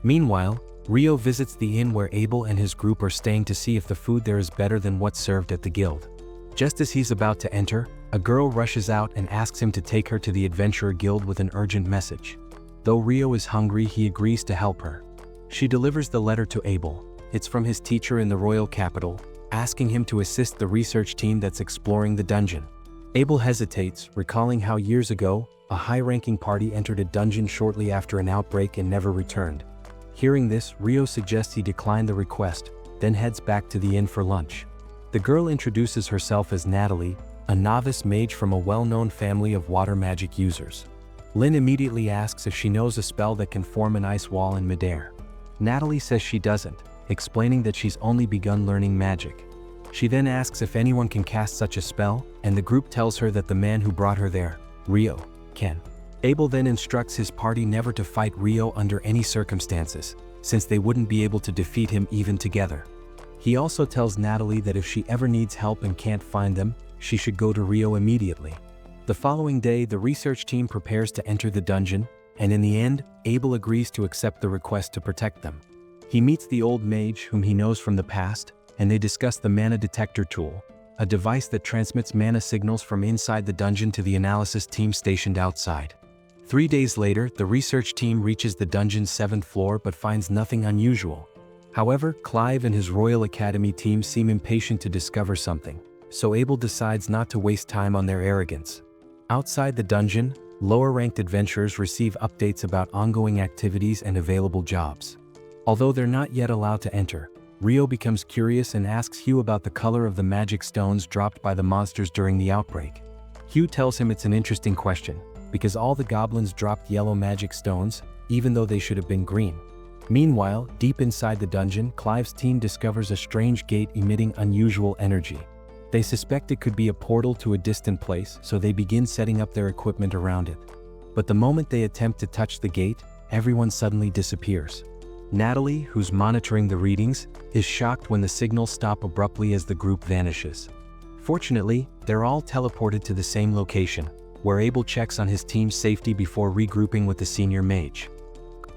S1: Meanwhile, Rio visits the inn where Abel and his group are staying to see if the food there is better than what's served at the guild. Just as he's about to enter, a girl rushes out and asks him to take her to the Adventurer Guild with an urgent message. Though Rio is hungry, he agrees to help her. She delivers the letter to Abel. It's from his teacher in the royal capital, asking him to assist the research team that's exploring the dungeon. Abel hesitates, recalling how years ago, a high-ranking party entered a dungeon shortly after an outbreak and never returned. Hearing this, Rio suggests he decline the request, then heads back to the inn for lunch. The girl introduces herself as Natalie, a novice mage from a well-known family of water magic users. Lynn immediately asks if she knows a spell that can form an ice wall in midair. Natalie says she doesn't, explaining that she's only begun learning magic. She then asks if anyone can cast such a spell, and the group tells her that the man who brought her there, Rio, can. Abel then instructs his party never to fight Rio under any circumstances, since they wouldn't be able to defeat him even together. He also tells Natalie that if she ever needs help and can't find them, she should go to Rio immediately. The following day, the research team prepares to enter the dungeon, and in the end, Abel agrees to accept the request to protect them. He meets the old mage, whom he knows from the past, and they discuss the mana detector tool, a device that transmits mana signals from inside the dungeon to the analysis team stationed outside. 3 days later, the research team reaches the dungeon's 7th floor but finds nothing unusual. However, Clive and his Royal Academy team seem impatient to discover something, so Abel decides not to waste time on their arrogance. Outside the dungeon, lower-ranked adventurers receive updates about ongoing activities and available jobs. Although they're not yet allowed to enter, Rio becomes curious and asks Hugh about the color of the magic stones dropped by the monsters during the outbreak. Hugh tells him it's an interesting question, because all the goblins dropped yellow magic stones, even though they should have been green. Meanwhile, deep inside the dungeon, Clive's team discovers a strange gate emitting unusual energy. They suspect it could be a portal to a distant place, so they begin setting up their equipment around it. But the moment they attempt to touch the gate, everyone suddenly disappears. Natalie, who's monitoring the readings, is shocked when the signals stop abruptly as the group vanishes. Fortunately, they're all teleported to the same location, where Abel checks on his team's safety before regrouping with the senior mage.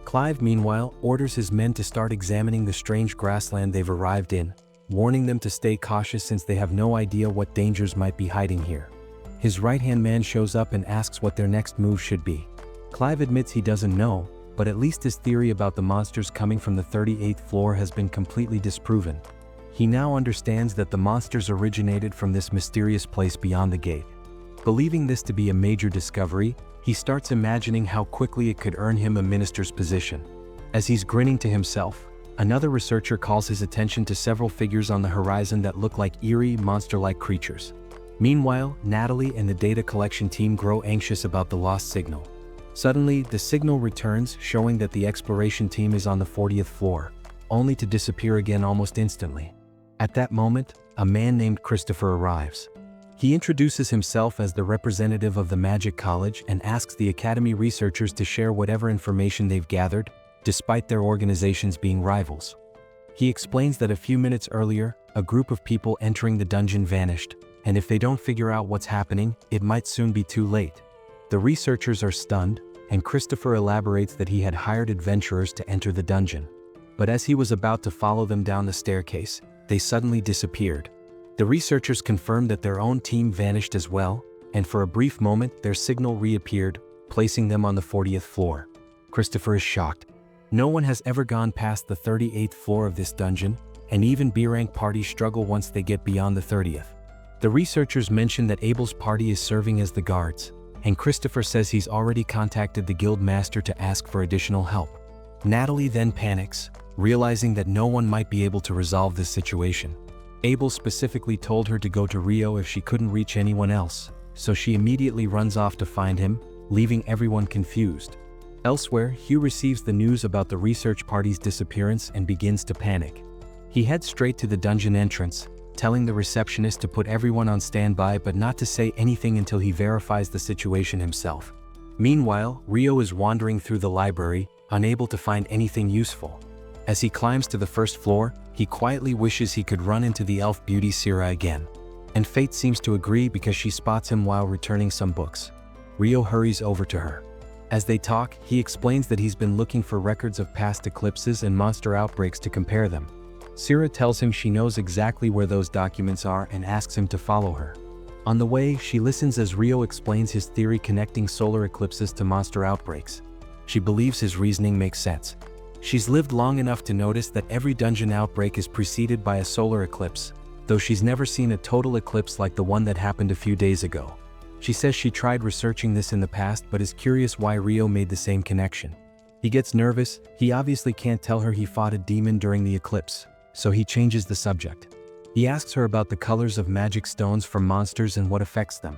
S1: Clive, meanwhile, orders his men to start examining the strange grassland they've arrived in, warning them to stay cautious since they have no idea what dangers might be hiding here. His right-hand man shows up and asks what their next move should be. Clive admits he doesn't know, but at least his theory about the monsters coming from the 38th floor has been completely disproven. He now understands that the monsters originated from this mysterious place beyond the gate. Believing this to be a major discovery, he starts imagining how quickly it could earn him a minister's position. As he's grinning to himself, another researcher calls his attention to several figures on the horizon that look like eerie, monster-like creatures. Meanwhile, Natalie and the data collection team grow anxious about the lost signal. Suddenly, the signal returns, showing that the exploration team is on the 40th floor, only to disappear again almost instantly. At that moment, a man named Christopher arrives. He introduces himself as the representative of the Magic College and asks the Academy researchers to share whatever information they've gathered, despite their organizations being rivals. He explains that a few minutes earlier, a group of people entering the dungeon vanished, and if they don't figure out what's happening, it might soon be too late. The researchers are stunned, and Christopher elaborates that he had hired adventurers to enter the dungeon. But as he was about to follow them down the staircase, they suddenly disappeared. The researchers confirmed that their own team vanished as well, and for a brief moment their signal reappeared, placing them on the 40th floor. Christopher is shocked. No one has ever gone past the 38th floor of this dungeon, and even B-rank parties struggle once they get beyond the 30th. The researchers mention that Abel's party is serving as the guards, and Christopher says he's already contacted the guild master to ask for additional help. Natalie then panics, realizing that no one might be able to resolve this situation. Abel specifically told her to go to Rio if she couldn't reach anyone else, so she immediately runs off to find him, leaving everyone confused. Elsewhere, Hugh receives the news about the research party's disappearance and begins to panic. He heads straight to the dungeon entrance, telling the receptionist to put everyone on standby but not to say anything until he verifies the situation himself. Meanwhile, Rio is wandering through the library, unable to find anything useful. As he climbs to the first floor, he quietly wishes he could run into the elf beauty Sira again. And fate seems to agree because she spots him while returning some books. Rio hurries over to her. As they talk, he explains that he's been looking for records of past eclipses and monster outbreaks to compare them. Sira tells him she knows exactly where those documents are and asks him to follow her. On the way, she listens as Rio explains his theory connecting solar eclipses to monster outbreaks. She believes his reasoning makes sense. She's lived long enough to notice that every dungeon outbreak is preceded by a solar eclipse, though she's never seen a total eclipse like the one that happened a few days ago. She says she tried researching this in the past but is curious why Rio made the same connection. He gets nervous. He obviously can't tell her he fought a demon during the eclipse, so he changes the subject. He asks her about the colors of magic stones from monsters and what affects them.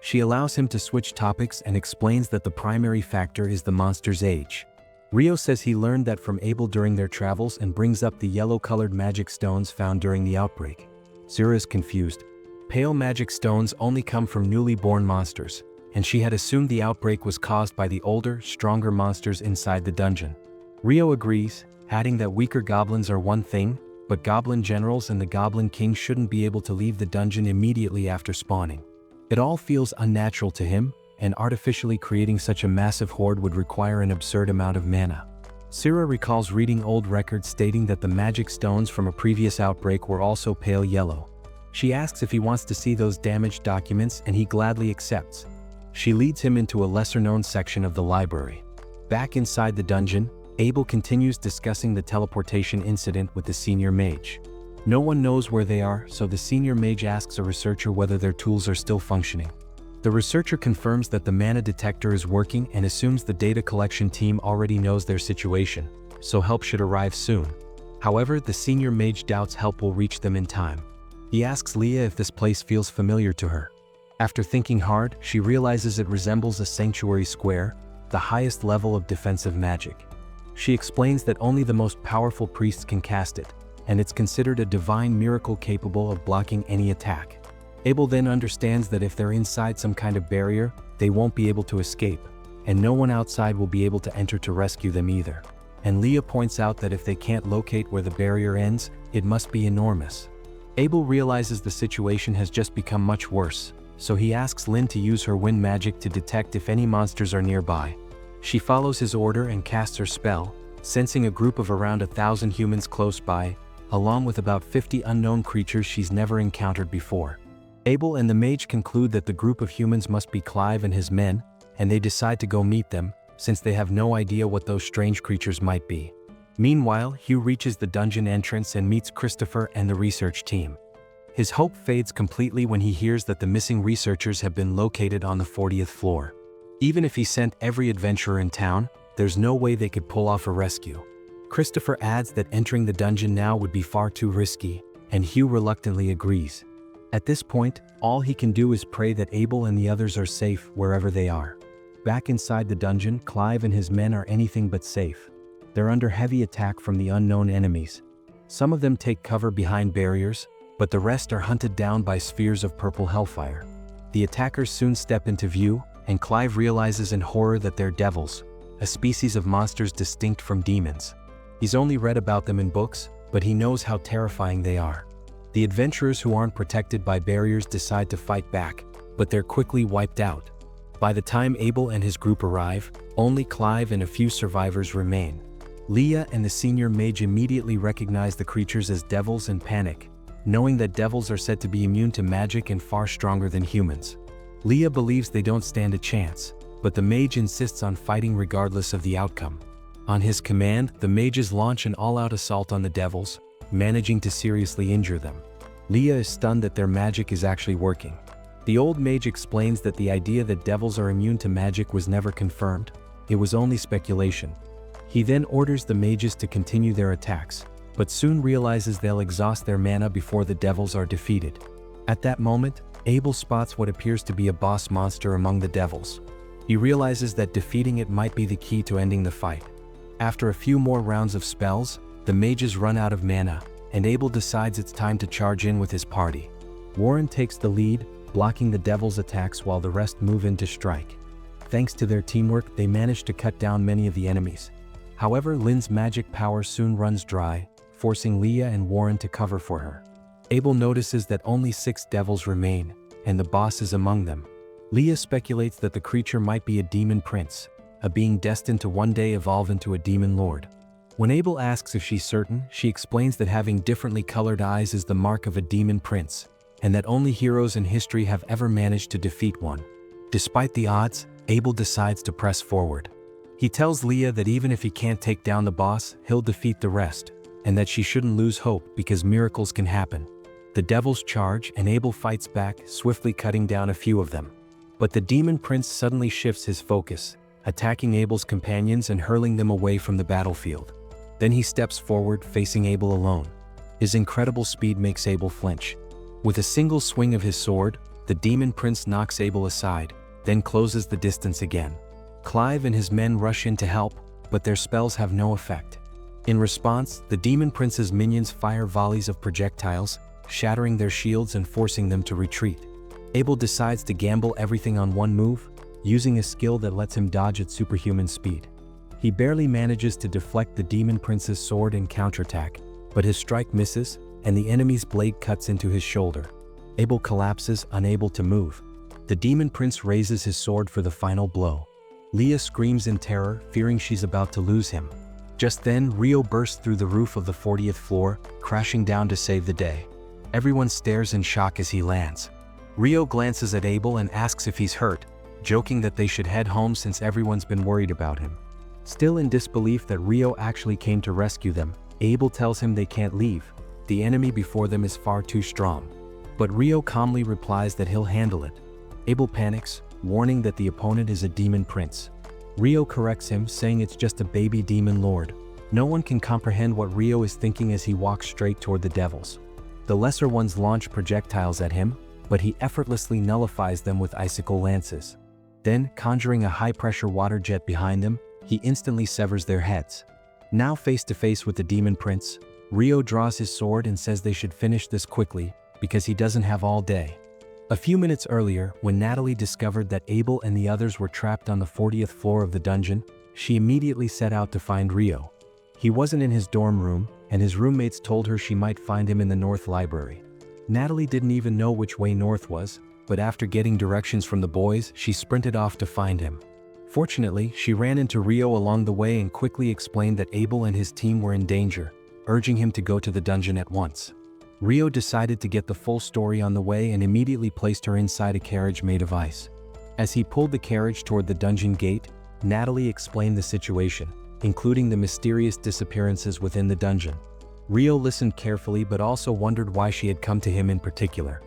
S1: She allows him to switch topics and explains that the primary factor is the monster's age. Rio says he learned that from Abel during their travels and brings up the yellow-colored magic stones found during the outbreak. Sira is confused. Pale magic stones only come from newly born monsters, and she had assumed the outbreak was caused by the older, stronger monsters inside the dungeon. Rio agrees, adding that weaker goblins are one thing, but goblin generals and the goblin king shouldn't be able to leave the dungeon immediately after spawning. It all feels unnatural to him, and artificially creating such a massive horde would require an absurd amount of mana. Sira recalls reading old records stating that the magic stones from a previous outbreak were also pale yellow. She asks if he wants to see those damaged documents and he gladly accepts. She leads him into a lesser-known section of the library. Back inside the dungeon, Abel continues discussing the teleportation incident with the senior mage. No one knows where they are, so the senior mage asks a researcher whether their tools are still functioning. The researcher confirms that the mana detector is working and assumes the data collection team already knows their situation, so help should arrive soon. However, the senior mage doubts help will reach them in time. He asks Leah if this place feels familiar to her. After thinking hard, she realizes it resembles a sanctuary square, the highest level of defensive magic. She explains that only the most powerful priests can cast it, and it's considered a divine miracle capable of blocking any attack. Abel then understands that if they're inside some kind of barrier, they won't be able to escape, and no one outside will be able to enter to rescue them either. and Leah points out that if they can't locate where the barrier ends, it must be enormous. Abel realizes the situation has just become much worse, so he asks Lynn to use her wind magic to detect if any monsters are nearby. She follows his order and casts her spell, sensing a group of around 1,000 humans close by, along with about 50 unknown creatures she's never encountered before. Abel and the mage conclude that the group of humans must be Clive and his men, and they decide to go meet them, since they have no idea what those strange creatures might be. Meanwhile, Hugh reaches the dungeon entrance and meets Christopher and the research team. His hope fades completely when he hears that the missing researchers have been located on the 40th floor. Even if he sent every adventurer in town, there's no way they could pull off a rescue. Christopher adds that entering the dungeon now would be far too risky, and Hugh reluctantly agrees. At this point, all he can do is pray that Abel and the others are safe wherever they are. Back inside the dungeon, Clive and his men are anything but safe. They're under heavy attack from the unknown enemies. Some of them take cover behind barriers, but the rest are hunted down by spheres of purple hellfire. The attackers soon step into view, and Clive realizes in horror that they're devils, a species of monsters distinct from demons. He's only read about them in books, but he knows how terrifying they are. The adventurers who aren't protected by barriers decide to fight back, but they're quickly wiped out. By the time Abel and his group arrive, only Clive and a few survivors remain. Leah and the senior mage immediately recognize the creatures as devils and panic, knowing that devils are said to be immune to magic and far stronger than humans. Leah believes they don't stand a chance, but the mage insists on fighting regardless of the outcome. On his command, the mages launch an all-out assault on the devils, managing to seriously injure them. Leah is stunned that their magic is actually working. The old mage explains that the idea that devils are immune to magic was never confirmed, it was only speculation. He then orders the mages to continue their attacks, but soon realizes they'll exhaust their mana before the devils are defeated. At that moment, Abel spots what appears to be a boss monster among the devils. He realizes that defeating it might be the key to ending the fight. After a few more rounds of spells, the mages run out of mana, and Abel decides it's time to charge in with his party. Warren takes the lead, blocking the devils' attacks while the rest move in to strike. Thanks to their teamwork, they manage to cut down many of the enemies. However, Lynn's magic power soon runs dry, forcing Leah and Warren to cover for her. Abel notices that only 6 devils remain, and the boss is among them. Leah speculates that the creature might be a demon prince, a being destined to one day evolve into a demon lord. When Abel asks if she's certain, she explains that having differently colored eyes is the mark of a demon prince, and that only heroes in history have ever managed to defeat one. Despite the odds, Abel decides to press forward. He tells Leah that even if he can't take down the boss, he'll defeat the rest, and that she shouldn't lose hope because miracles can happen. The devils charge and Abel fights back, swiftly cutting down a few of them. But the demon prince suddenly shifts his focus, attacking Abel's companions and hurling them away from the battlefield. Then he steps forward, facing Abel alone. His incredible speed makes Abel flinch. With a single swing of his sword, the demon prince knocks Abel aside, then closes the distance again. Clive and his men rush in to help, but their spells have no effect. In response, the demon prince's minions fire volleys of projectiles, shattering their shields and forcing them to retreat. Abel decides to gamble everything on one move, using a skill that lets him dodge at superhuman speed. He barely manages to deflect the demon prince's sword and counterattack, but his strike misses, and the enemy's blade cuts into his shoulder. Abel collapses, unable to move. The demon prince raises his sword for the final blow. Leah screams in terror, fearing she's about to lose him. Just then, Rio bursts through the roof of the 40th floor, crashing down to save the day. Everyone stares in shock as he lands. Rio glances at Abel and asks if he's hurt, joking that they should head home since everyone's been worried about him. Still in disbelief that Rio actually came to rescue them, Abel tells him they can't leave. The enemy before them is far too strong. But Rio calmly replies that he'll handle it. Abel panics, warning that the opponent is a demon prince. Rio corrects him, saying it's just a baby demon lord. No one can comprehend what Rio is thinking as he walks straight toward the devils. The lesser ones launch projectiles at him, but he effortlessly nullifies them with icicle lances. Then, conjuring a high-pressure water jet behind them, he instantly severs their heads. Now face to face with the demon prince, Rio draws his sword and says they should finish this quickly, because he doesn't have all day. A few minutes earlier, when Natalie discovered that Abel and the others were trapped on the 40th floor of the dungeon, she immediately set out to find Rio. He wasn't in his dorm room, and his roommates told her she might find him in the North Library. Natalie didn't even know which way north was, but after getting directions from the boys, she sprinted off to find him. Fortunately, she ran into Rio along the way and quickly explained that Abel and his team were in danger, urging him to go to the dungeon at once. Rio decided to get the full story on the way and immediately placed her inside a carriage made of ice. As he pulled the carriage toward the dungeon gate, Natalie explained the situation, including the mysterious disappearances within the dungeon. Rio listened carefully but also wondered why she had come to him in particular.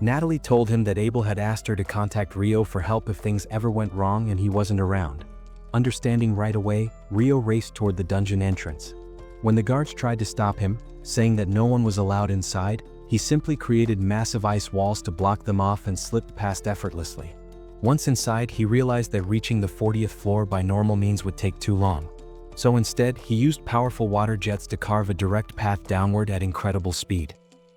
S1: Natalie told him that Abel had asked her to contact Rio for help if things ever went wrong and he wasn't around. Understanding right away, Rio raced toward the dungeon entrance. When the guards tried to stop him, saying that no one was allowed inside, he simply created massive ice walls to block them off and slipped past effortlessly. Once inside, he realized that reaching the 40th floor by normal means would take too long. So instead, he used powerful water jets to carve a direct path downward at incredible speed.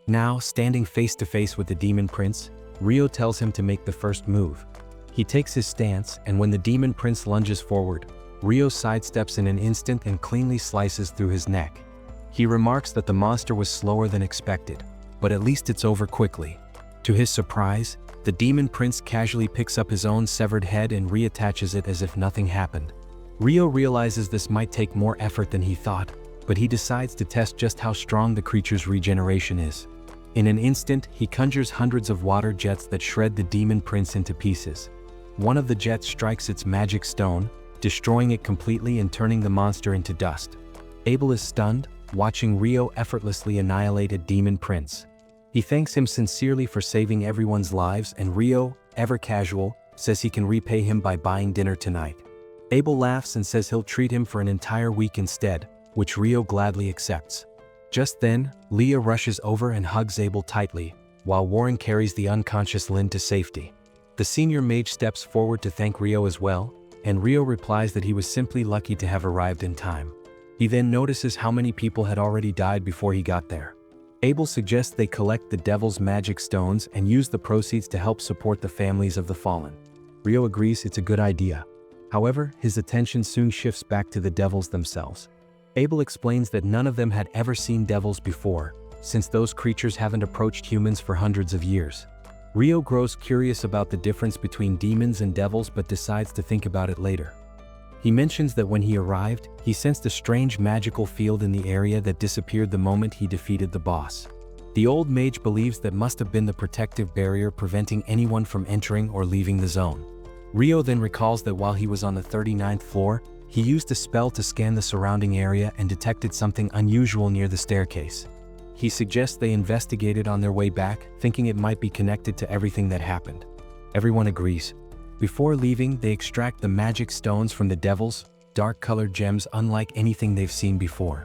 S1: Now, standing face to face with the Demon Prince, Rio tells him to make the first move. He takes his stance, and when the Demon Prince lunges forward, Rio sidesteps in an instant and cleanly slices through his neck. He remarks that the monster was slower than expected, but at least it's over quickly. To his surprise, the Demon Prince casually picks up his own severed head and reattaches it as if nothing happened. Rio realizes this might take more effort than he thought, but he decides to test just how strong the creature's regeneration is. In an instant, he conjures hundreds of water jets that shred the Demon Prince into pieces. One of the jets strikes its magic stone, destroying it completely and turning the monster into dust. Abel is stunned, watching Rio effortlessly annihilate a Demon Prince. He thanks him sincerely for saving everyone's lives, and Rio, ever casual, says he can repay him by buying dinner tonight. Abel laughs and says he'll treat him for an entire week instead, which Rio gladly accepts. Just then, Leah rushes over and hugs Abel tightly, while Warren carries the unconscious Lynn to safety. The senior mage steps forward to thank Rio as well, and Rio replies that he was simply lucky to have arrived in time. He then notices how many people had already died before he got there. Abel suggests they collect the devil's magic stones and use the proceeds to help support the families of the fallen. Rio agrees it's a good idea. However, his attention soon shifts back to the devils themselves. Abel explains that none of them had ever seen devils before, since those creatures haven't approached humans for hundreds of years. Rio grows curious about the difference between demons and devils but decides to think about it later. He mentions that when he arrived, he sensed a strange magical field in the area that disappeared the moment he defeated the boss. The old mage believes that must have been the protective barrier preventing anyone from entering or leaving the zone. Rio then recalls that while he was on the 39th floor, he used a spell to scan the surrounding area and detected something unusual near the staircase. He suggests they investigate it on their way back, thinking it might be connected to everything that happened. Everyone agrees. Before leaving, they extract the magic stones from the devils, dark-colored gems unlike anything they've seen before.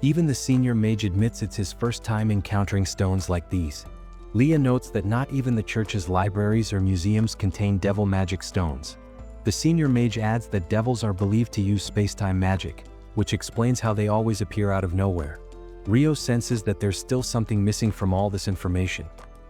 S1: Even the senior mage admits it's his first time encountering stones like these. Leah notes that not even the church's libraries or museums contain devil magic stones. The senior mage adds that devils are believed to use space-time magic, which explains how they always appear out of nowhere. Rio senses that there's still something missing from all this information.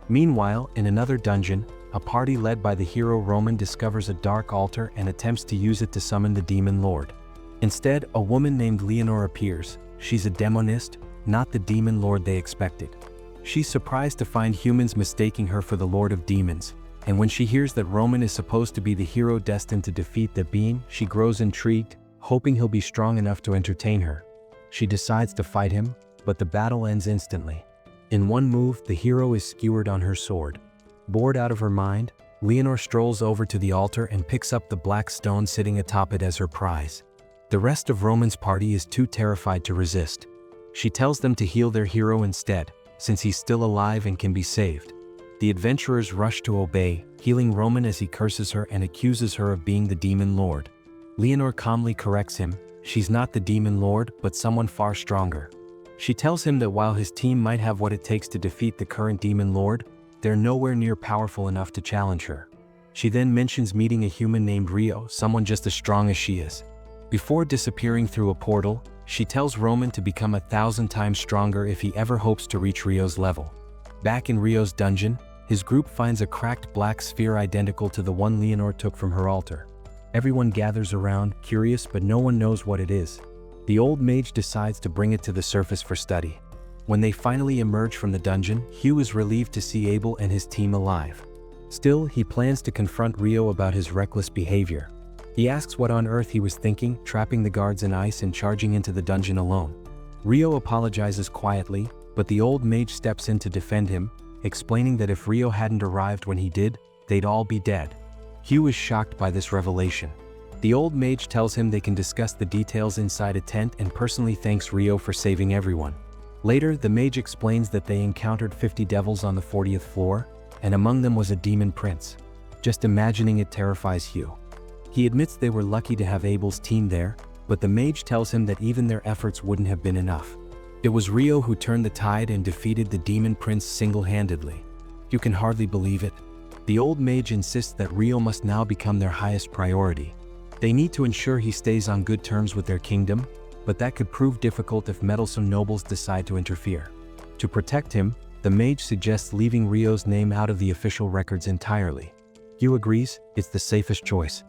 S1: Meanwhile, in another dungeon, a party led by the hero Roman discovers a dark altar and attempts to use it to summon the demon lord. Instead, a woman named Leonor appears. She's a demonist, not the demon lord they expected. She's surprised to find humans mistaking her for the lord of demons, and when she hears that Roman is supposed to be the hero destined to defeat the being, she grows intrigued, hoping he'll be strong enough to entertain her. She decides to fight him, but the battle ends instantly. In one move, the hero is skewered on her sword. Bored out of her mind, Leonor strolls over to the altar and picks up the black stone sitting atop it as her prize. The rest of Roman's party is too terrified to resist. She tells them to heal their hero instead, since he's still alive and can be saved. The adventurers rush to obey, healing Roman as he curses her and accuses her of being the demon lord. Leonor calmly corrects him. She's not the demon lord, but someone far stronger. She tells him that while his team might have what it takes to defeat the current demon lord, they're nowhere near powerful enough to challenge her. She then mentions meeting a human named Rio, someone just as strong as she is. Before disappearing through a portal, she tells Roman to become 1,000 times stronger if he ever hopes to reach Rio's level. Back in Rio's dungeon, his group finds a cracked black sphere identical to the one Leonor took from her altar. Everyone gathers around, curious, but no one knows what it is. The old mage decides to bring it to the surface for study. When they finally emerge from the dungeon, Hugh is relieved to see Abel and his team alive. Still, he plans to confront Rio about his reckless behavior. He asks what on earth he was thinking, trapping the guards in ice and charging into the dungeon alone. Rio apologizes quietly, but the old mage steps in to defend him, explaining that if Rio hadn't arrived when he did, they'd all be dead. Hugh is shocked by this revelation. The old mage tells him they can discuss the details inside a tent and personally thanks Rio for saving everyone. Later, the mage explains that they encountered 50 devils on the 40th floor, and among them was a demon prince. Just imagining it terrifies Hugh. He admits they were lucky to have Abel's team there, but the mage tells him that even their efforts wouldn't have been enough. It was Rio who turned the tide and defeated the demon prince single-handedly. You can hardly believe it. The old mage insists that Rio must now become their highest priority. They need to ensure he stays on good terms with their kingdom, but that could prove difficult if meddlesome nobles decide to interfere. To protect him, the mage suggests leaving Rio's name out of the official records entirely. Hugh agrees, it's the safest choice.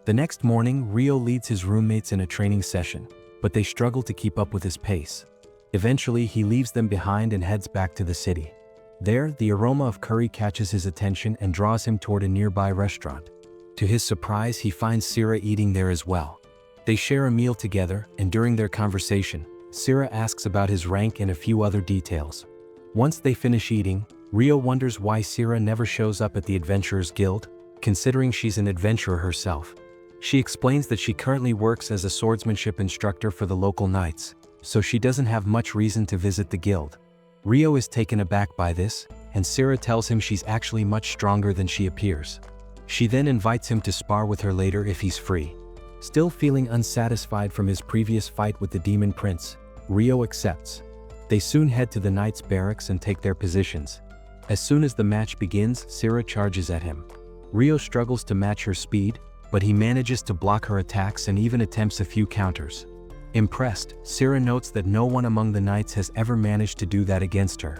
S1: The next morning, Rio leads his roommates in a training session, but they struggle to keep up with his pace. Eventually, he leaves them behind and heads back to the city. There, the aroma of curry catches his attention and draws him toward a nearby restaurant. To his surprise, he finds Syrah eating there as well. They share a meal together, and during their conversation, Syrah asks about his rank and a few other details. Once they finish eating, Rio wonders why Syrah never shows up at the Adventurers Guild, considering she's an adventurer herself. She explains that she currently works as a swordsmanship instructor for the local knights, so she doesn't have much reason to visit the guild. Rio is taken aback by this, and Syrah tells him she's actually much stronger than she appears. She then invites him to spar with her later if he's free. Still feeling unsatisfied from his previous fight with the demon prince, Rio accepts. They soon head to the knights' barracks and take their positions. As soon as the match begins, Syrah charges at him. Rio struggles to match her speed, but he manages to block her attacks and even attempts a few counters. Impressed, Syrah notes that no one among the knights has ever managed to do that against her.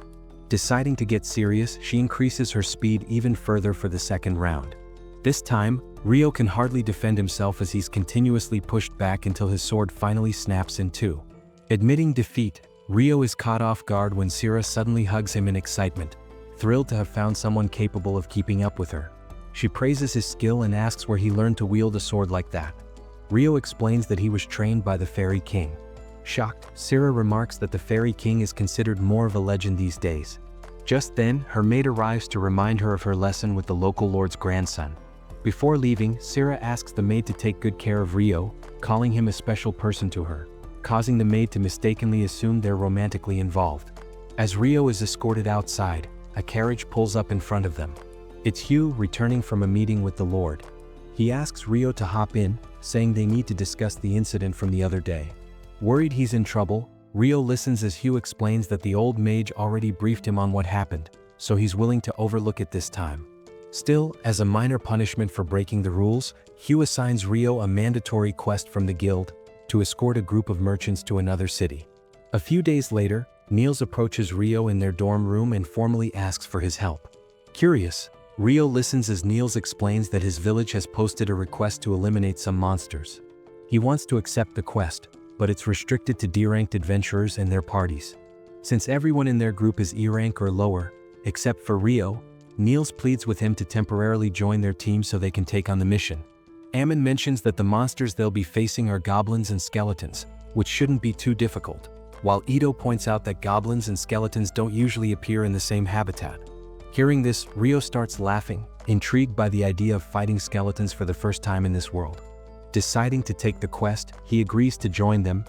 S1: Deciding to get serious, she increases her speed even further for the second round. This time, Rio can hardly defend himself as he's continuously pushed back until his sword finally snaps in two. Admitting defeat, Rio is caught off guard when Syrah suddenly hugs him in excitement, thrilled to have found someone capable of keeping up with her. She praises his skill and asks where he learned to wield a sword like that. Rio explains that he was trained by the Fairy King. Shocked, Syrah remarks that the Fairy King is considered more of a legend these days. Just then, her maid arrives to remind her of her lesson with the local lord's grandson. Before leaving, Syrah asks the maid to take good care of Rio, calling him a special person to her, causing the maid to mistakenly assume they're romantically involved. As Rio is escorted outside, a carriage pulls up in front of them. It's Hugh returning from a meeting with the Lord. He asks Rio to hop in, saying they need to discuss the incident from the other day. Worried he's in trouble, Rio listens as Hugh explains that the old mage already briefed him on what happened, so he's willing to overlook it this time. Still, as a minor punishment for breaking the rules, Hugh assigns Rio a mandatory quest from the guild to escort a group of merchants to another city. A few days later, Niels approaches Rio in their dorm room and formally asks for his help. Curious, Rio listens as Niels explains that his village has posted a request to eliminate some monsters. He wants to accept the quest, but it's restricted to D-ranked adventurers and their parties. Since everyone in their group is E-rank or lower, except for Rio, Niels pleads with him to temporarily join their team so they can take on the mission. Ammon mentions that the monsters they'll be facing are goblins and skeletons, which shouldn't be too difficult, while Ito points out that goblins and skeletons don't usually appear in the same habitat. Hearing this, Rio starts laughing, intrigued by the idea of fighting skeletons for the first time in this world. Deciding to take the quest, he agrees to join them,